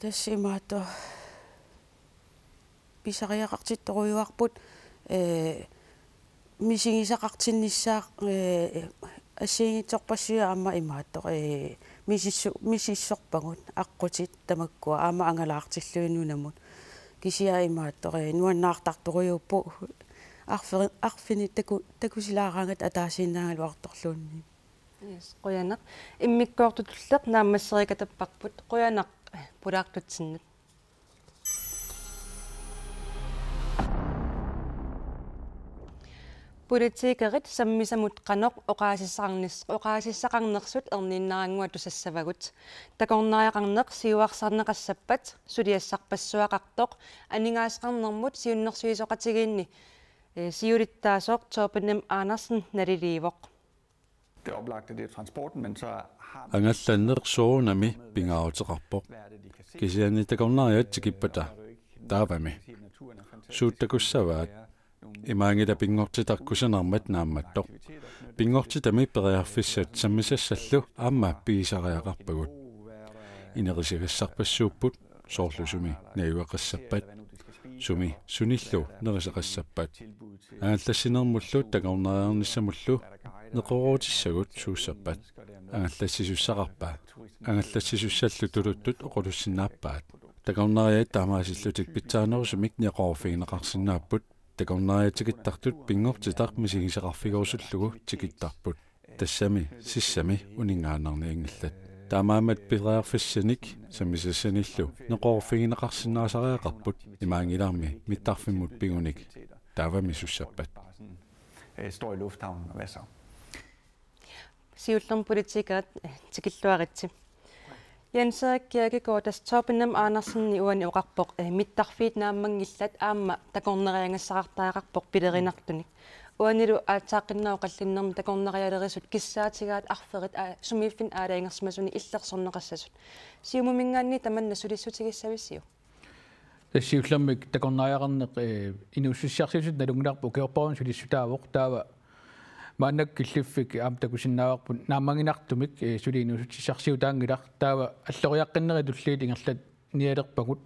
тасси имаатто писариақартитторуйуарпут мисигисақартиннissaaq ассигиторпассуя аама имаатто мисиссорпагут аққутит тамаккуа аама ангалаартиллуинунамут кисиа имаатто нуаннаартарторуйуппу арфини такусилаараангат атаасииннаангалу арторлуунни қуянақ иммиккоортутуллеқ нааммассерикатаппарпут қуянақ пулаартутсиннат политикерит саммисамут қаноқ оқаасиссақарнерсут ернииннарангуа тусассавагут такорнариақарнеқ сиуарсарнеқассаппат сулиассарпассуақартоқ анингаасқарнермут сиуннерсуисоқатигиинни сиулиттаасоқ Torben Andersen налиливоқ Det oplagte det er transporten, men så har ангалланнеқ соонами пингаарутеқарпоқ кисиани такорнариат тикиппата таавами suuttakussavaat imaangila pingortitarkusanarmat naammattoq pingortitami periarfissat sammisassallu aamma piisariaqarpagut inerisigassarpassuupput soorlusumi naiuaqassappat sumi sunillu neriseqassappat aangallassinermullu takorneriarnissamullu neqoruutissagut suussappat aangallassisussaqarpaa aangallassisussallu tuluttut oqolussinnaappaat takorneriat taamaasилlutik pitsaanерусумик неqorfiineqarsinnaapпут takorneriatikittartut pingortitaq misigiseqarfigorsullugu tikittarput тассами сиссами унингаааннарниангилlat таамаамат пилеарфиссаник самисассаниллу неqorfiineqarsinnaasариақарпут имаангилаарми миттарфиммут пигуник таавами суссаппат står i lufthavnen, og hvad så? Siullum politikaat tikilluaritsi. Jens Erik Kierkegaard tas Torbenam Andersen i uani uqarpoq mittarfiit naammangillat aamma takorneriangassaqartaaqarpoq pilerinartunik. Uanilu aataaqinnaau qallinnermi takornerialerisut kissaatigaat arferit sumiiffin aalaingersmasuni illersorneqassasut. Siumumingaanni tamanna sulissutigissavisiu. Siullammik takorneriaqarneq inuussissiarsiusut nalungilarpu ukiorpoorun sulissutaavoq taava maannak killiffik aam takusinnaavarpun naammanginartumik suliinuussissarsiutaangilar taava alloriaqqinneri tulliit ingerlat nialerpagut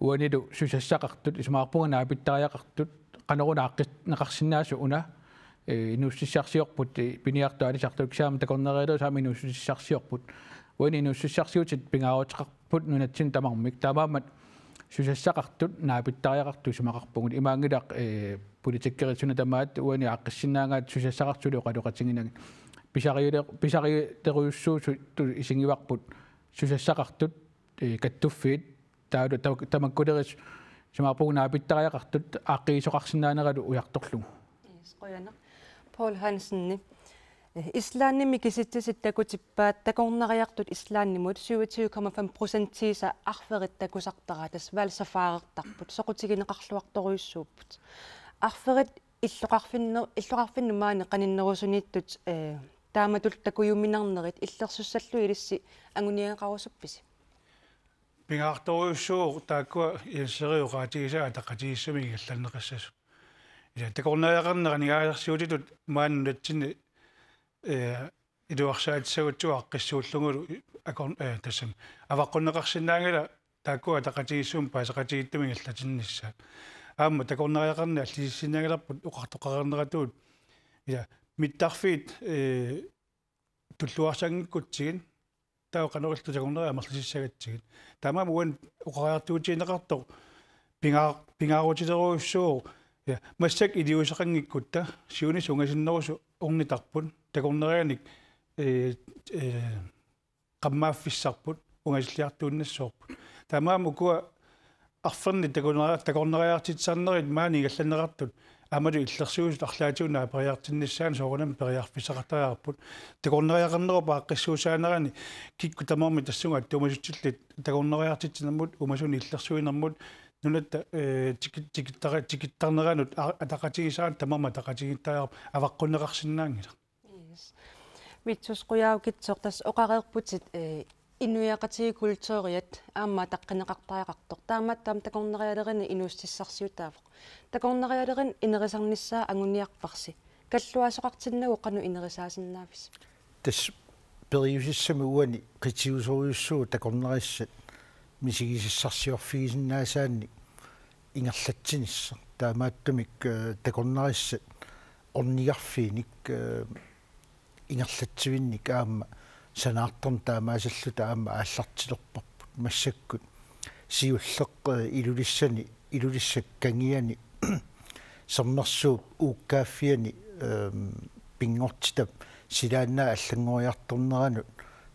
uanilu susassaqartut ismaarpunga naapittariaqartut qanorunaaqqis neqarsinnaasu una inuussissarsiorput piniartualisartuk saam takornerialu saam inuussissarsiorput uani inuussissarsiutit pingaaruteqarput nunatsin tamarmik taamaamat susassaqartut naapittariaqartu sumaqarpungut imaangilaq politikkerisuna tamaat uani aaqqissinnaangaat susassaqartulu qaluqatinginagi pisariuteruyussuusut isingivarput susassaqartut kattuffiit taalu tamakkuleris sumaqarpungut naapittariaqartut aaqqiisoqarsinnaaneralu ujartorlugu qoyana Paul Hansen Islaannimi kisittisit takutippaat takorneriartut islaannimut 27,5% tiisa arferit takusartaraatas valsafaareqtarput soqutigineqarluartoruissuupput arferit illoqarfinnumaani qaninnerusuniittut taamatul takujuminarnerit illersussallu ilissi anguniaqarusuppisi pingaartoruissuuq taakkua ilseriuqaatigisaa taqatiissumi illanneqassassu ila takorneriaqarneranigaasarsiutitut maannunatsinni iduarsaatsagutsua qissuullungulu akon tassam avaqqunneqarsinnaangila taakkua taqatigissuum paasaqatigittumi allatinnissaat aamma takorneriaqarni allissinnaangilarput uqartoqarneratuut ila mittarfiit tulluarsangikkutsigin tao qanorultu takorneri amerlisissagatigin taamaam uan uqariartuutiineqartoq pingaarutileruissuuq ja massak idiusaqangikkutta siunis ungasinnerusu ornitarpun takornerianik qammaaffissarput ungasilliartuunnassoorput taamaam ukua arferni takorneriartitsarnerit maani gallannerartut amalu illersuusut arlaatiunaa periartinnissaani soorunam periarfissaqartariarput takorneriaqarneru paaqqissuusaanerani kikku tamarmi tassunga tuumasutsillit takorneriartitsinarmut umasuni illersuinermut nunatta tikittarneranut ataqatigisaat tamarma taqatigittaarp avaqqunneqarsinnaangila Vitsus quyaukitsoqtas oqareerputit inuiaqatigi kultuuriat aamma taqqinneqartariaqartoq taamaat taam takornerialerini inuussissarsiutaavoq takornerialerin inerisarnissaa anguniarparsi kalluasoqartinnagu qanu inerisaasinnaafis tas periusissami uani qitiusoriussuu takornerissat misigisissarsiorfiisinnaasaaanni ingerlatsinissa taamaattumik takornerissat ornigarfiinik ingerlatsivinnik aamma sanaartorn taamaasalluta aamma aallartilerparput massakkut siulleq ilulissakkangiani sernersuup uukkaaffiani pingortitam silaannaa аллангориарторнеранут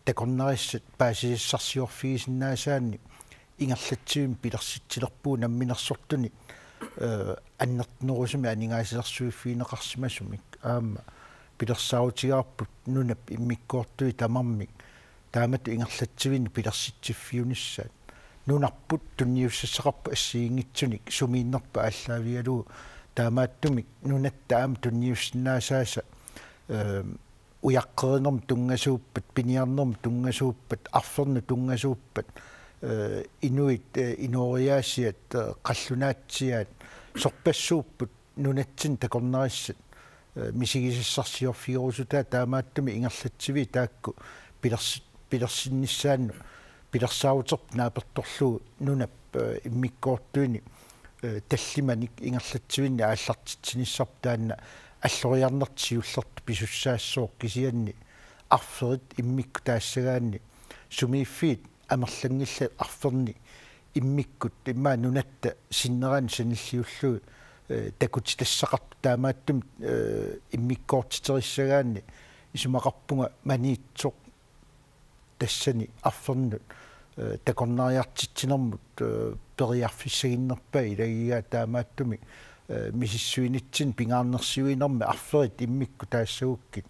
такорнерissat paasisissarsiorfiisinнаасаанни ингерлатсивим пилерситсилерпуу намминерсортуни аннертнерусами анигаасилерсуиффиинеқарсимасумик аама пилерсаутигарпут нунап иммиккуортуи тамармик таамату ингерлатсивини пилерситсиффиунissaат нунарпут тунниуссассақарпу ассиингитсуник сумииннерпа ааллаавиалуу таамааттумик нунаттаама тунниуссиннаасааса уяққернерм тунгасууппат пиниарнерм тунгасууппат арферну тунгасууппат inuit inoriaasiat qallunaatiat sorpassuupput nunatsin takornerissat misigisissarsiorfigorusutaa taamaattumi ingerlatsivi taakku pilersinnissaannu pilersaavuterp naapertorlugu nunap immikkoortuini таллиманик ингерлатсивинни ааллартитсинissarp таанна аллориарнертиуллерт писуссаассоо кисианни арферит иммикку таассагаанни сумииффиит амерлангилла арферни иммиккут иммаа нунатта синнеран саниллиуллуги такути тассақарпу таамааттум иммиккоортитериссагаанни исумақарпунга маниитсоқ тассани арфернут такорнариартитсинермут периарфиссагиннерпа илагигаа таамааттуми мисиссуинитсин пингаарнерсуинерми арферит иммикку таассагуккит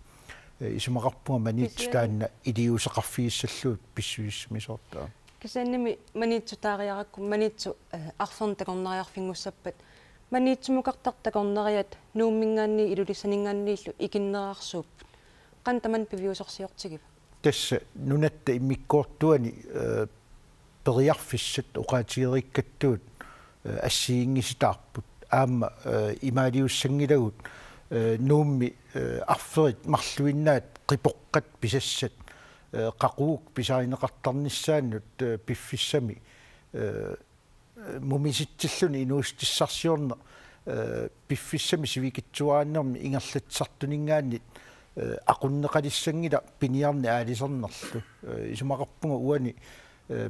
исумақарпунга маниитсу таанна илиусеқарфииссаллуут писсуиссмисоортаа кисаанними маниитсу таариаракку маниитсу арферн такорнариарфингуссаппат маниитсумукартар такорнариат нууммингаанни илулиссанингааннииллу икиннераарсууппут qan taman piviusorsiortigip тасса нунатта иммиккоортуани периарфиссат оқаатигерииккаттуут ассиингиситаарпут аама имаалиуссангилагут нуумми арферит марлуиннаат қипоққат писассат қақуук писааринеқартарниссааннут пиффиссами мумиситсиллуни инуустиссарсиорна пиффиссами сивикитсуааннерми ингерлатсартунингааннит aqunneqalissanngila piniarni aalisernarlu isumaqarpunga uani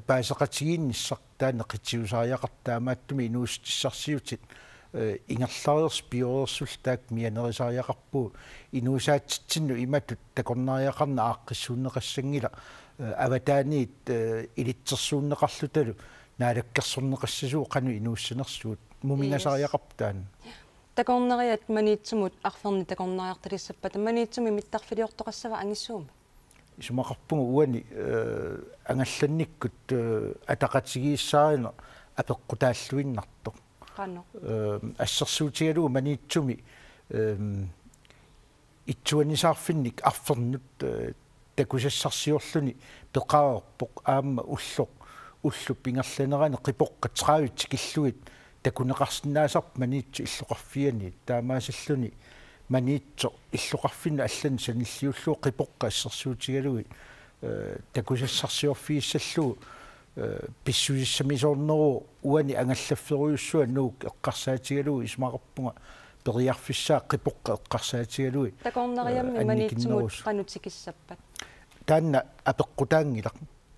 paasaqatigииннissaq taanne qitiusaariaqartaamaattumi inuustissarsiutit ingerlaariers bioersul taak mianerisariaqarpuu inuusaatitsinnu imatut takornaariaqarna aaqqissuunneqassangila avataaniit ilitsersuunneqarlutalu naalakkersorneqassasuu qanu inuussanersuut mumingasariaqartaan такорнериат маниитсумут арферни такорнериарталиссаппата маниитсуми миттарфилиортоқассава ангиссууми исумақарпугу уани ангалланниккут атақатигииссаарина апеққутааллуиннартоқ қано ассерсуутигалугу маниитсуми итсуанисаарфинник арфернут такусассарсиорлуни пеқаорпоқ аама уллу пингерланерани қипоққатсраавит киллуит такунеқарсинаасарп маниитсу иллоқарфиани таамаасаллуни маниитсо иллоқарфинна аллан саниллиуллуу қипоққа ассерсуутигалуги такусассарсиорфииссаллуу писсуиссамисоорнеру уани ангаллафферуйуссуа нуук эққарсаатигалуги исмақарпунга периарфиссаа қипоққа эққарсаатигалуги такорнариамми маниитсумут қанутикиссаппат таанна апеққутаангилақ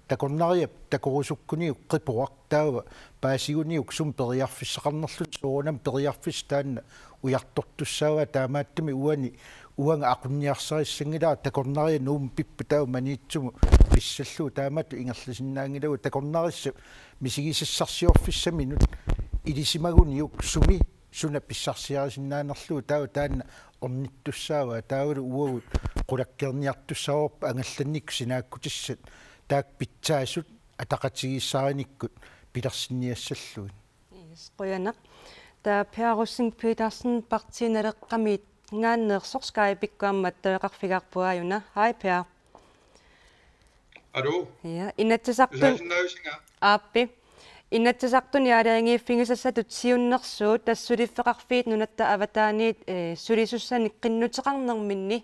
такорнариап такорусуккуниук қипоақ таава паасигуниук сум периарфиссақарнерлут суунам периарфис таанна уяртортуссаава таамааттами уани уанга aqunniarsarissanngilaa такорнари нуум пиппу таава маниитсуму писсаллуу таамаатту ингерласиннаангилагу такорнарисса мисигисассарсиорфиссами нут илисимагуниук суми суна писсарсиарисиннаанерлуу таава таанна орниттуссаава таавалу уагут qulakkerniartussaarup angallannik sinaakkutissit taak pitsaasut ataqatigiissaaриниккут пилерсинниассаллуит qoyanaq taa Pearusing Petersen partiinaleqqamiit ngaanneersorskaipikkuammat taaqarfigaarpuajuna hai Per Hallo ja inatsisartun aappi inatsisartun yaalaangiiffingisassatut siunnersuut tassuliffeqarfiit nunatta avataaniit sulisussanik qinnuteqarnerminni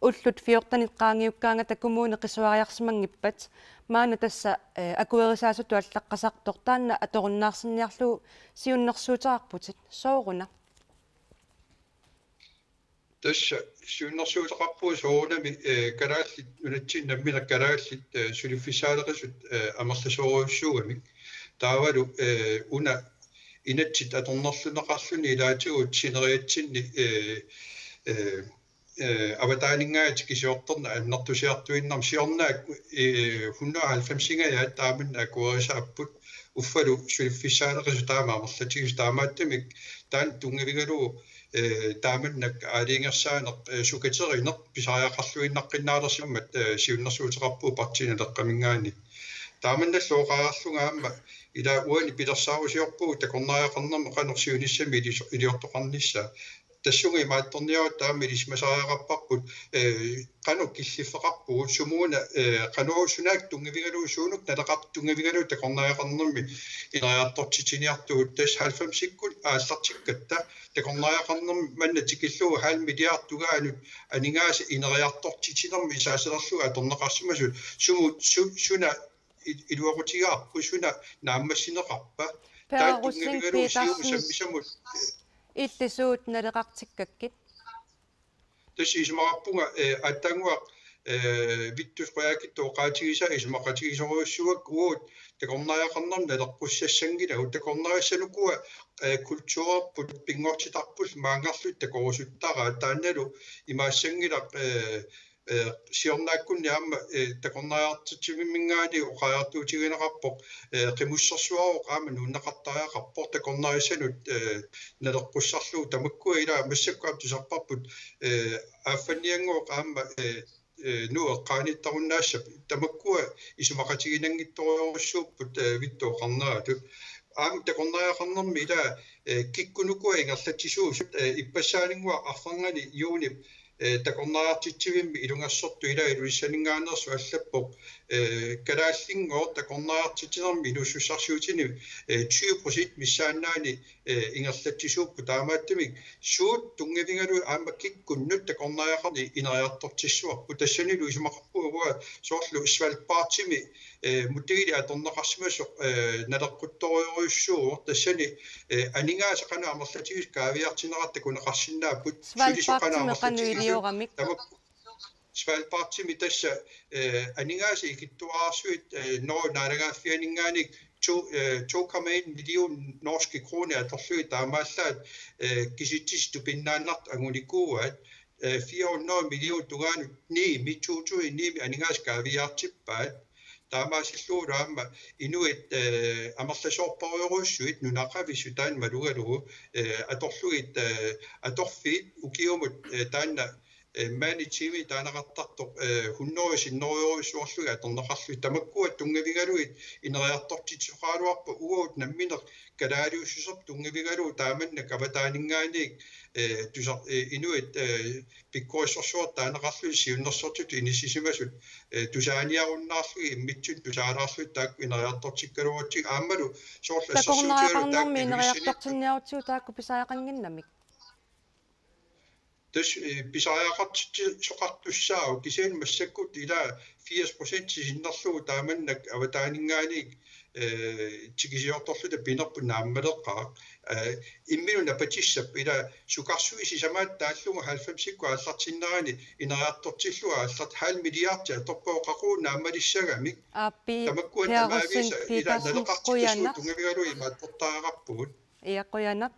уллут фиортанит qaangiukkaanga takumuune qisuariarsimangippat maana tassa akuerisaassatu аллаққасартор таанна аторуннаарсинниарлу сиуннэрсуутеқарпутит соорuna тасса сиуннэрсуутеқарпуу соорунами карааллит унатсин наммина карааллит сулиффисаалеқисут амерласооруйуссуугамик таавалу уна инатсит аторнерлунеқарлуни илаатигут синериатсинни аватаанингаат кисиорторна аннертусиартуиннам сиорнаак 190-сингаят таамин акуарисааппут уффалу сулиффисаалеқису таамаамерлатигис таамааттамик таан тунгавигалу тааминнак аалиингерсаанеқ сукатеринеқ писариақарлуиннаққиннаалерсиммат сиуннэрсуутеқарпуу партиналеққамингаани тааминналлооқарарлунгаама ила уани пилерсаарусиорпуу такорнариақарнерма қанерсиуниссами илиортоқарнisса тассунги маатторниава таами исмасариақарпарпут кану киллиффеқарпугу сумууна кануусунаак тунгавигалуу суунук налеқар тунгавигалуу такорнариақарнэрми инериартортитиниартугут тас 90-сиккут ааллартиккатта такорнариақарнэрми манна тикиллугу хаалмилиартугаанут анингааса инериартортитинерми исаасерерлуга аторнеқарсимасут суна илуақутигаарпу суна нааммассинеқарпа перерусин питарсимут иллисуут налеқартиккаккит тас исмараппунга аттангуа виттус қоякит тоқаатигиса исмақатигисоруссуак уут такорнариақарнерми налерпуссассангила утакорнариссанукуа культурерпут пингортитарпус маангарлут такорусуттара таанналу имаассангилақ сиорнааккунни аама такорнариартитсимимингаани оқаартуутигинеқарпоқ қимуссерсуароқ аама нуннеқартариақарпоқ такорнариссанут налерпуссарлуу тамаккуа ила массаккуап тусарпарпут аффаниангоқ аама нуэққааниттаруннаассап тамаккуа исумақатигинангитториоруссууппут виттооқарнератут аама такорнариақарнерми ила киккунукуа ингерлатсисуусут иппассаанингуа арфангани юунип такорнариартитсивимми илунгассорту ила илуиссанингаанерсу аллаппоқ калааллингоо такорнариартитинерми илуссуссарсуутини 20% миссаанаани ингерлатсисууппу таамааттамик суут тунгавингалу аама киккуннут такорнариақарни инериартортиссуарпу тассанилу исумақарпугуа соорлу свалпаартими мутигили аторнеқарсимасоқ налеққутториоруйуссуу тассани анингаасақана амерлатигис каавиартинератта кунеқарсинааппут свалпаартими свалпаартими тасса анингааса икиттуаарсуит ноо наалагааффианинганик 2,1 million norske kroner atorlui taamaallaat kisittistu pinnaannart angunikkuuat 400 million tugaanut niimi 2009 aningaas kaaviartippaat taamaasilluulaamma inuit amerlasorpariorussuit nunaqavissutaan malugalugu atorluit atorfiit ukiumut taanna maani tiimi taanaqartartoq hunnorusinnorioruissuarluga atorneqarlu tamakkua tungavigaluit ineriartortitsuqaaluarpa uguut namminer kalaaliussuserp tungavigalu taamanna kavataaningaaniik tusar inuit pikkuissorsuar taanaqarlu siunnersortut inissisimasut tusaaniarunnaarlu immitsun tusaalaarlu taak ineriartortikkaluutik aammalu soorla takornaaqarnermi ineriartortinniarutigu taakku pisaaqanginnamik dus pisariaqartitsoqartussaau kiseen massakkut ila 80% sisinnerluu taamannak avataaningaaniik tikisiortorluta pinerpu naammaleqqaaq imminu napatissap ila sukarsuisi samaat taallunga 90-sikku allartinnerani ineriartortillua allart 0,5 milliardia torpooqaquu naamalissagamik tamakkuat tamaavisa ila naleqartikissu tungavigalu imaattortaaqarpugut iaqquyanaq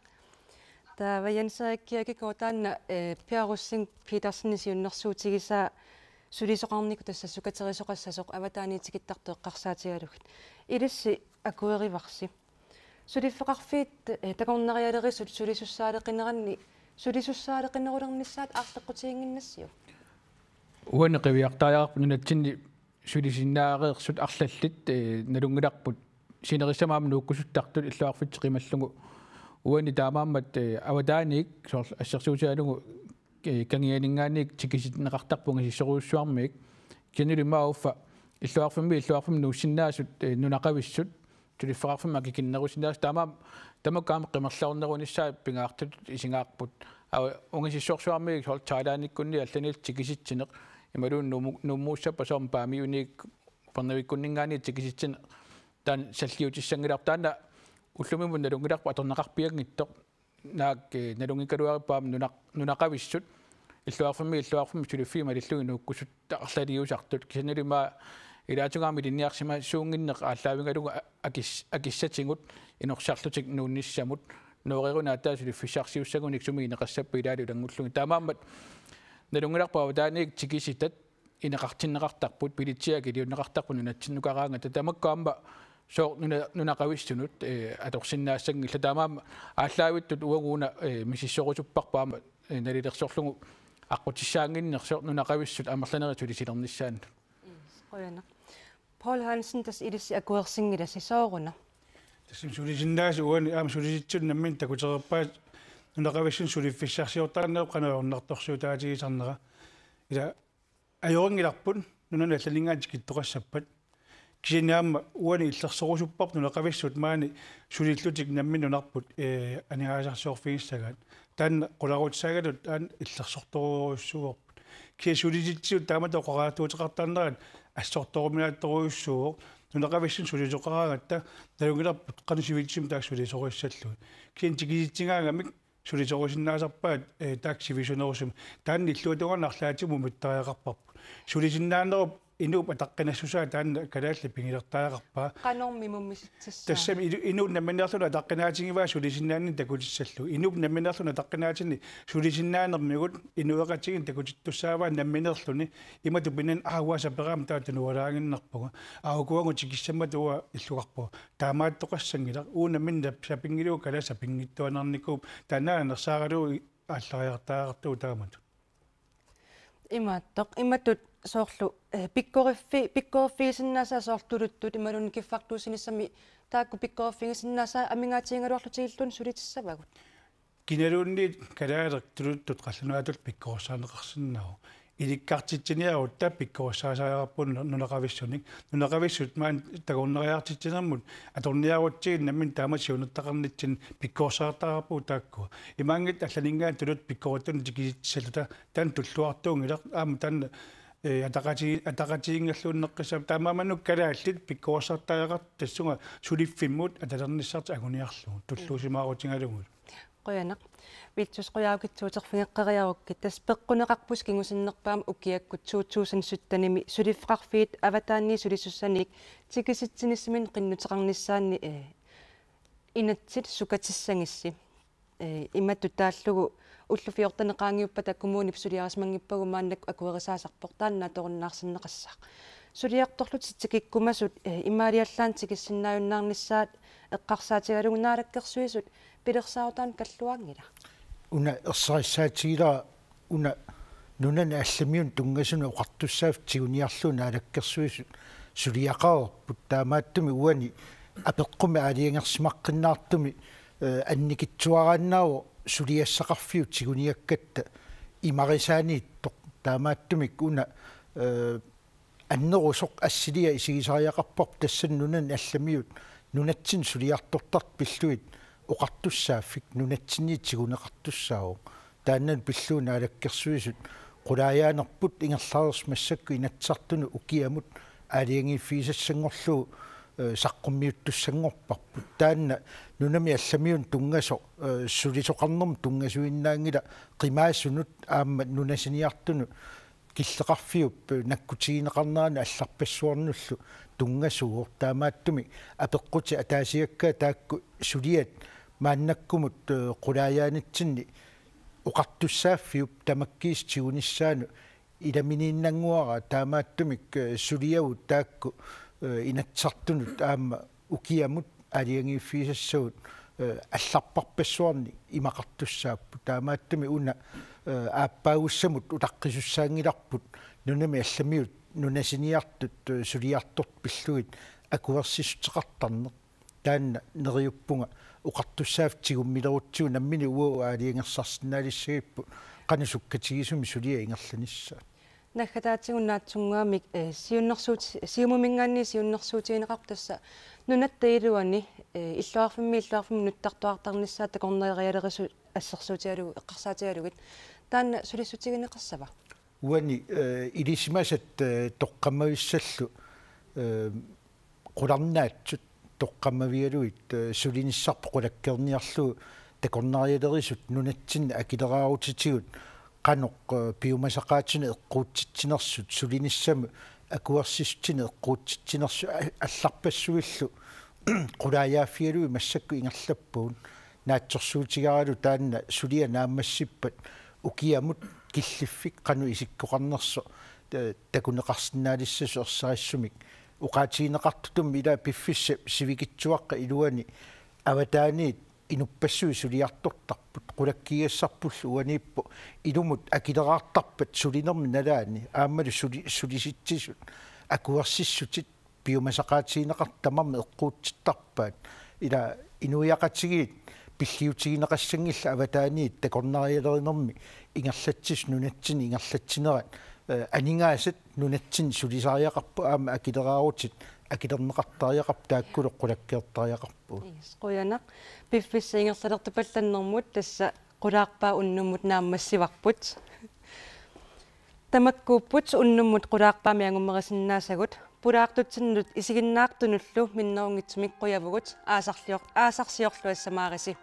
тааваянсааккиаки таанна пиаруссин питерсни сиуннэрсуутигиса сулисоқарнику тасса сукатерисоқассасоқ аватааниитикиттарту эққарсаатигалугит илисси акуериварси сулиффеқарфиит такорнариалерисут сулисуссаалеқинеранни сулисуссаалеқинерулерниссаат аартеққутиингиннассиу уанеқивиартааяарпу нунатсинни сулисиннаареерсут арлаллит налунгиларпут синерисамаам нууккусуттартут иллуарфитсеқималлугу уани таамааммат авадааник сорл ассерсуутиалугу кангианингаанник тикиситнеқартарпунга сиссоруussуармик кинилимауффа иллуарфимми нуссиннаасут нунақависсут тулиффеқарфимма кикиннерусинаас тамаккаама қимерларнерунissaа пингаартут исингаарпут ава унгисиссорсуармик сорл таалааниккунни алланил тикиситсинеқ ималуун нуммууссаппа сорм паамиуник парнавиккуннингаани тикиситсин таан саллиутиссангилар таана уллумимун налунгиларпа аторнеқарпиагниттоқ наак налунгикалуариппаам нунақависсут иллуарфимми тулиффима лиллуги нууккусут арлалиусартут кисаналима илаатугаами линниарсима суунгиннеқ ааллаавингалуга акиссатингут инорсарлутик нуунниссамут ноорерунаа таасулиффисарсиуссагуник суми инеқассаппа илаалу лангуллуги таамааммат налунгиларпа аватааник тикиситат инеқартиннеқартарпут пилитсиаки лиуннеқартарпу нунатсиннукараанга татамаккаама соо нунақависсунут аторсиннаассангилла таамаама ааллаавиттут уагууна мисиссорусуппарпаама налилерсорлугу аққутиссаангиннерсоо нунақависсут амерланери тулисилернissaан qoyana Paul Hansen tas ilisi akuersingila sisooruна тассим сулисиннааси уани аама сулиситсун наммин такутерерпаат нунеқависсун сулиффиссарсиортарнео канаорнарторсуутаатигисарнера ила ajorngilарпут нунана аллалингаати киттоқассаппат кисинаама уани иллерсорусуппарп нунеқависсут маани сулиллутик намминунарпут анигаасарсуорфигиссагаат таанна қуларутсаагалут таан иллерсорторуйуссуорпут кисулиситсиут таамата оқараатуутеқартаарнерат ассорторуминаатторуйуссууоқ нунеқависсун сулисоқараагатта налунгиларпут қанусивитсим тааксулисоруиссаллуи кисин тикиситсигаангамик сулисорусиннаасарпаат тааксивисунерусум таанни иллуутугарнарлаатиму миттариақарпарпут сулисиннаанеруп инуп атаққинассусаа таанна калаалли пингилертариақарпаа qanорми муммиситсаа тассами инуп намминерлуна атаққинаатингиваа сулисиннаанни такутиссаллу инуп намминерлуна атаққинаатинни сулисиннаанермигут инуэқатигин такутиттуссааваа намминерлуни имату пинан аауаса пераам таатануалаагиннарпуга аукуангу тикиссамматуа иллугарпу таамааттоқассангила уунамминна сапингилуу кала сапингиттуанарникууп таанааанерсаагалуу ааллариартаагартуу таамату имааттоқ иматут соорлу пиккориффиисиннаасаа соорлтулуттут ималун киффартуусиниссами таакку пиккориффигисиннаасаа амингаатиингалуарлутигиллун сулитиссавагут киналуунни калаалер тулуттут қаллунуатут пиккорсаанеқарсиннау иликкартитсиниарут таа пиккорсаасааяраппун нунеқависсуник нунеқависсут маан тагорнериартитсинермут аторниарутсигин наммин таама сиунерtaqarnitsin пиккорсаартаараппу таакку имаангит аллалингаат тулут пиккорутун тикиситсалута таан туллуартуунгилар аама таан атақатиингерлууннеққисаа таамааманук калааллит пиккорсартаариақар тассунга сулиффиммут аталерниссарт агуниарлугу туллуусимаарутингалугут qoyanaq vitsus qoyaukitsuuterfingeqqeriarukki tas peqqunеқарпус кингусиннерпаама укиаккут 2017 сулиффеқарфиит аватаанни сулисуссаник тикиситсиниссимин qinnuteqarnissaanni инатсит сукатиссангисси иматту тааллугу уллуфиортанеқаангиуппата коммунип сулиарасмангиппагу мааннак акуерисаасарпор таанна торуннаарсиннеқассақ сулиарторлут тикиккумасут имаалиаллаан тикиссиннааюннаарнissaат эққарсаатигалугунаалаккерсуисут пилерсаутаан каллуангила уна ерсариссаатигила уна нунана алламиун тунгасуна уқартуссаав тигуниарлуна алаккерсуисут сулиақарпут таамааттуми уани апеққуми аалиангерсимаққиннаартуми анникитсуарааннааву сулиассақарфиу тигуниаккатта имарисаанииттоқ таамааттумик уна аннерусоқ ассилия исигисариақарпарп тассан нунан алламиут нунатсин сулиартортарт пиллуит оқартуссааффик нунатсинниитсигунеқартуссаау тааннан пиллуuna алаккерсуисут qulaajaanerput ingerlaarers massakku inatsartunu ukiamut aaliangiiffiisassangorluu saqqummiuttussangorparput taanna nunami allamiun tungaso sulisoqarnerm tungasuinnaangila qimaassunut aamma nunasiniartunu killeqarfiup nakkutigineqarnerana алларпассуарнуллу тунгасугор таамааттуми апеққути атаасиакка таакку сулиат мааннаккумут qulaajaaanitsinni uqartussaafiup tamakkiis tigunissaanu ilaminiinnanguara taamaattumik suliavut taakku inatsartunut aamma ukiamut aliangiiffiisassuut алларпарпассуарни имақартуссааппу таамааттуми уна ааппаагуссамут утаққисуссаангиларпут нунами алламиут нунасиниартут сулиарторт пиллуит акуерсиссутеқартарнеқ таанна нериуппунга уқартуссаав тигуммилерутсуу наммини уа аалиангерсарсинаалиссагиппу қанусуккатигисуми сулиа ингерланissaа нахатаатигуннаатсунгаамик сиуннерсуути сиуннерсуутигинеқартасса нунаттаилуани иллуарфимми нуттартуартарнissaа такорнериалерису ассерсуутигалугу эққарсаатигалугит таанна сулиссутигинеқарсава уани илисимасат тоққаммависсаллу қуларнаатсут тоққаммавигалуит сулиниссарпо қулаккерниарлу такорнариалерисут нунатсинна акилераарутитигут qanuq piumasaqaatini eqquutsittinersut sulinissamu akuarsissutini eqquutsittinersu алларпассуиллу qulaajaafialui massakku ingerlappuun naatsorsuutigaaralu taanna sulia naammassippat ukiamut killifik qanu isikkoqarnerso takuneqarsinnaalissasu ersarisumik uqaatigineqartutum ila piffissa sivikitsuaqqa iluani avataaniit inuppassui suliartortarput qulakkigassarpullu uaniippu ilumut akileraartarpat sulinermi nalaani aammalu sulisitsisut akuarsissutit piumasaqaatigineqartamarmi eqquutsittarpaat ila inuiaqatigiit пиллиутигинеқассангилла аватааниит такорнариалеринерми ингерлатсис нунатсини ингерлатсинерат анингаасат нунатсин сулисариақарпу аама акилераарутит акилернеқартариақарп тааккуло қулаккеэртариақарпу қуянақ пиффиссиингерлалертупалланнэрмут тасса қулаарпаа уннуммут нааммассиварпут тамаккууппут уннуммут қулаарпаами ангуммерисиннаасагут пулаартутсиннут исигиннаартунуллу миннерунгитсумик қуявугут аасарсиорлуассамаариси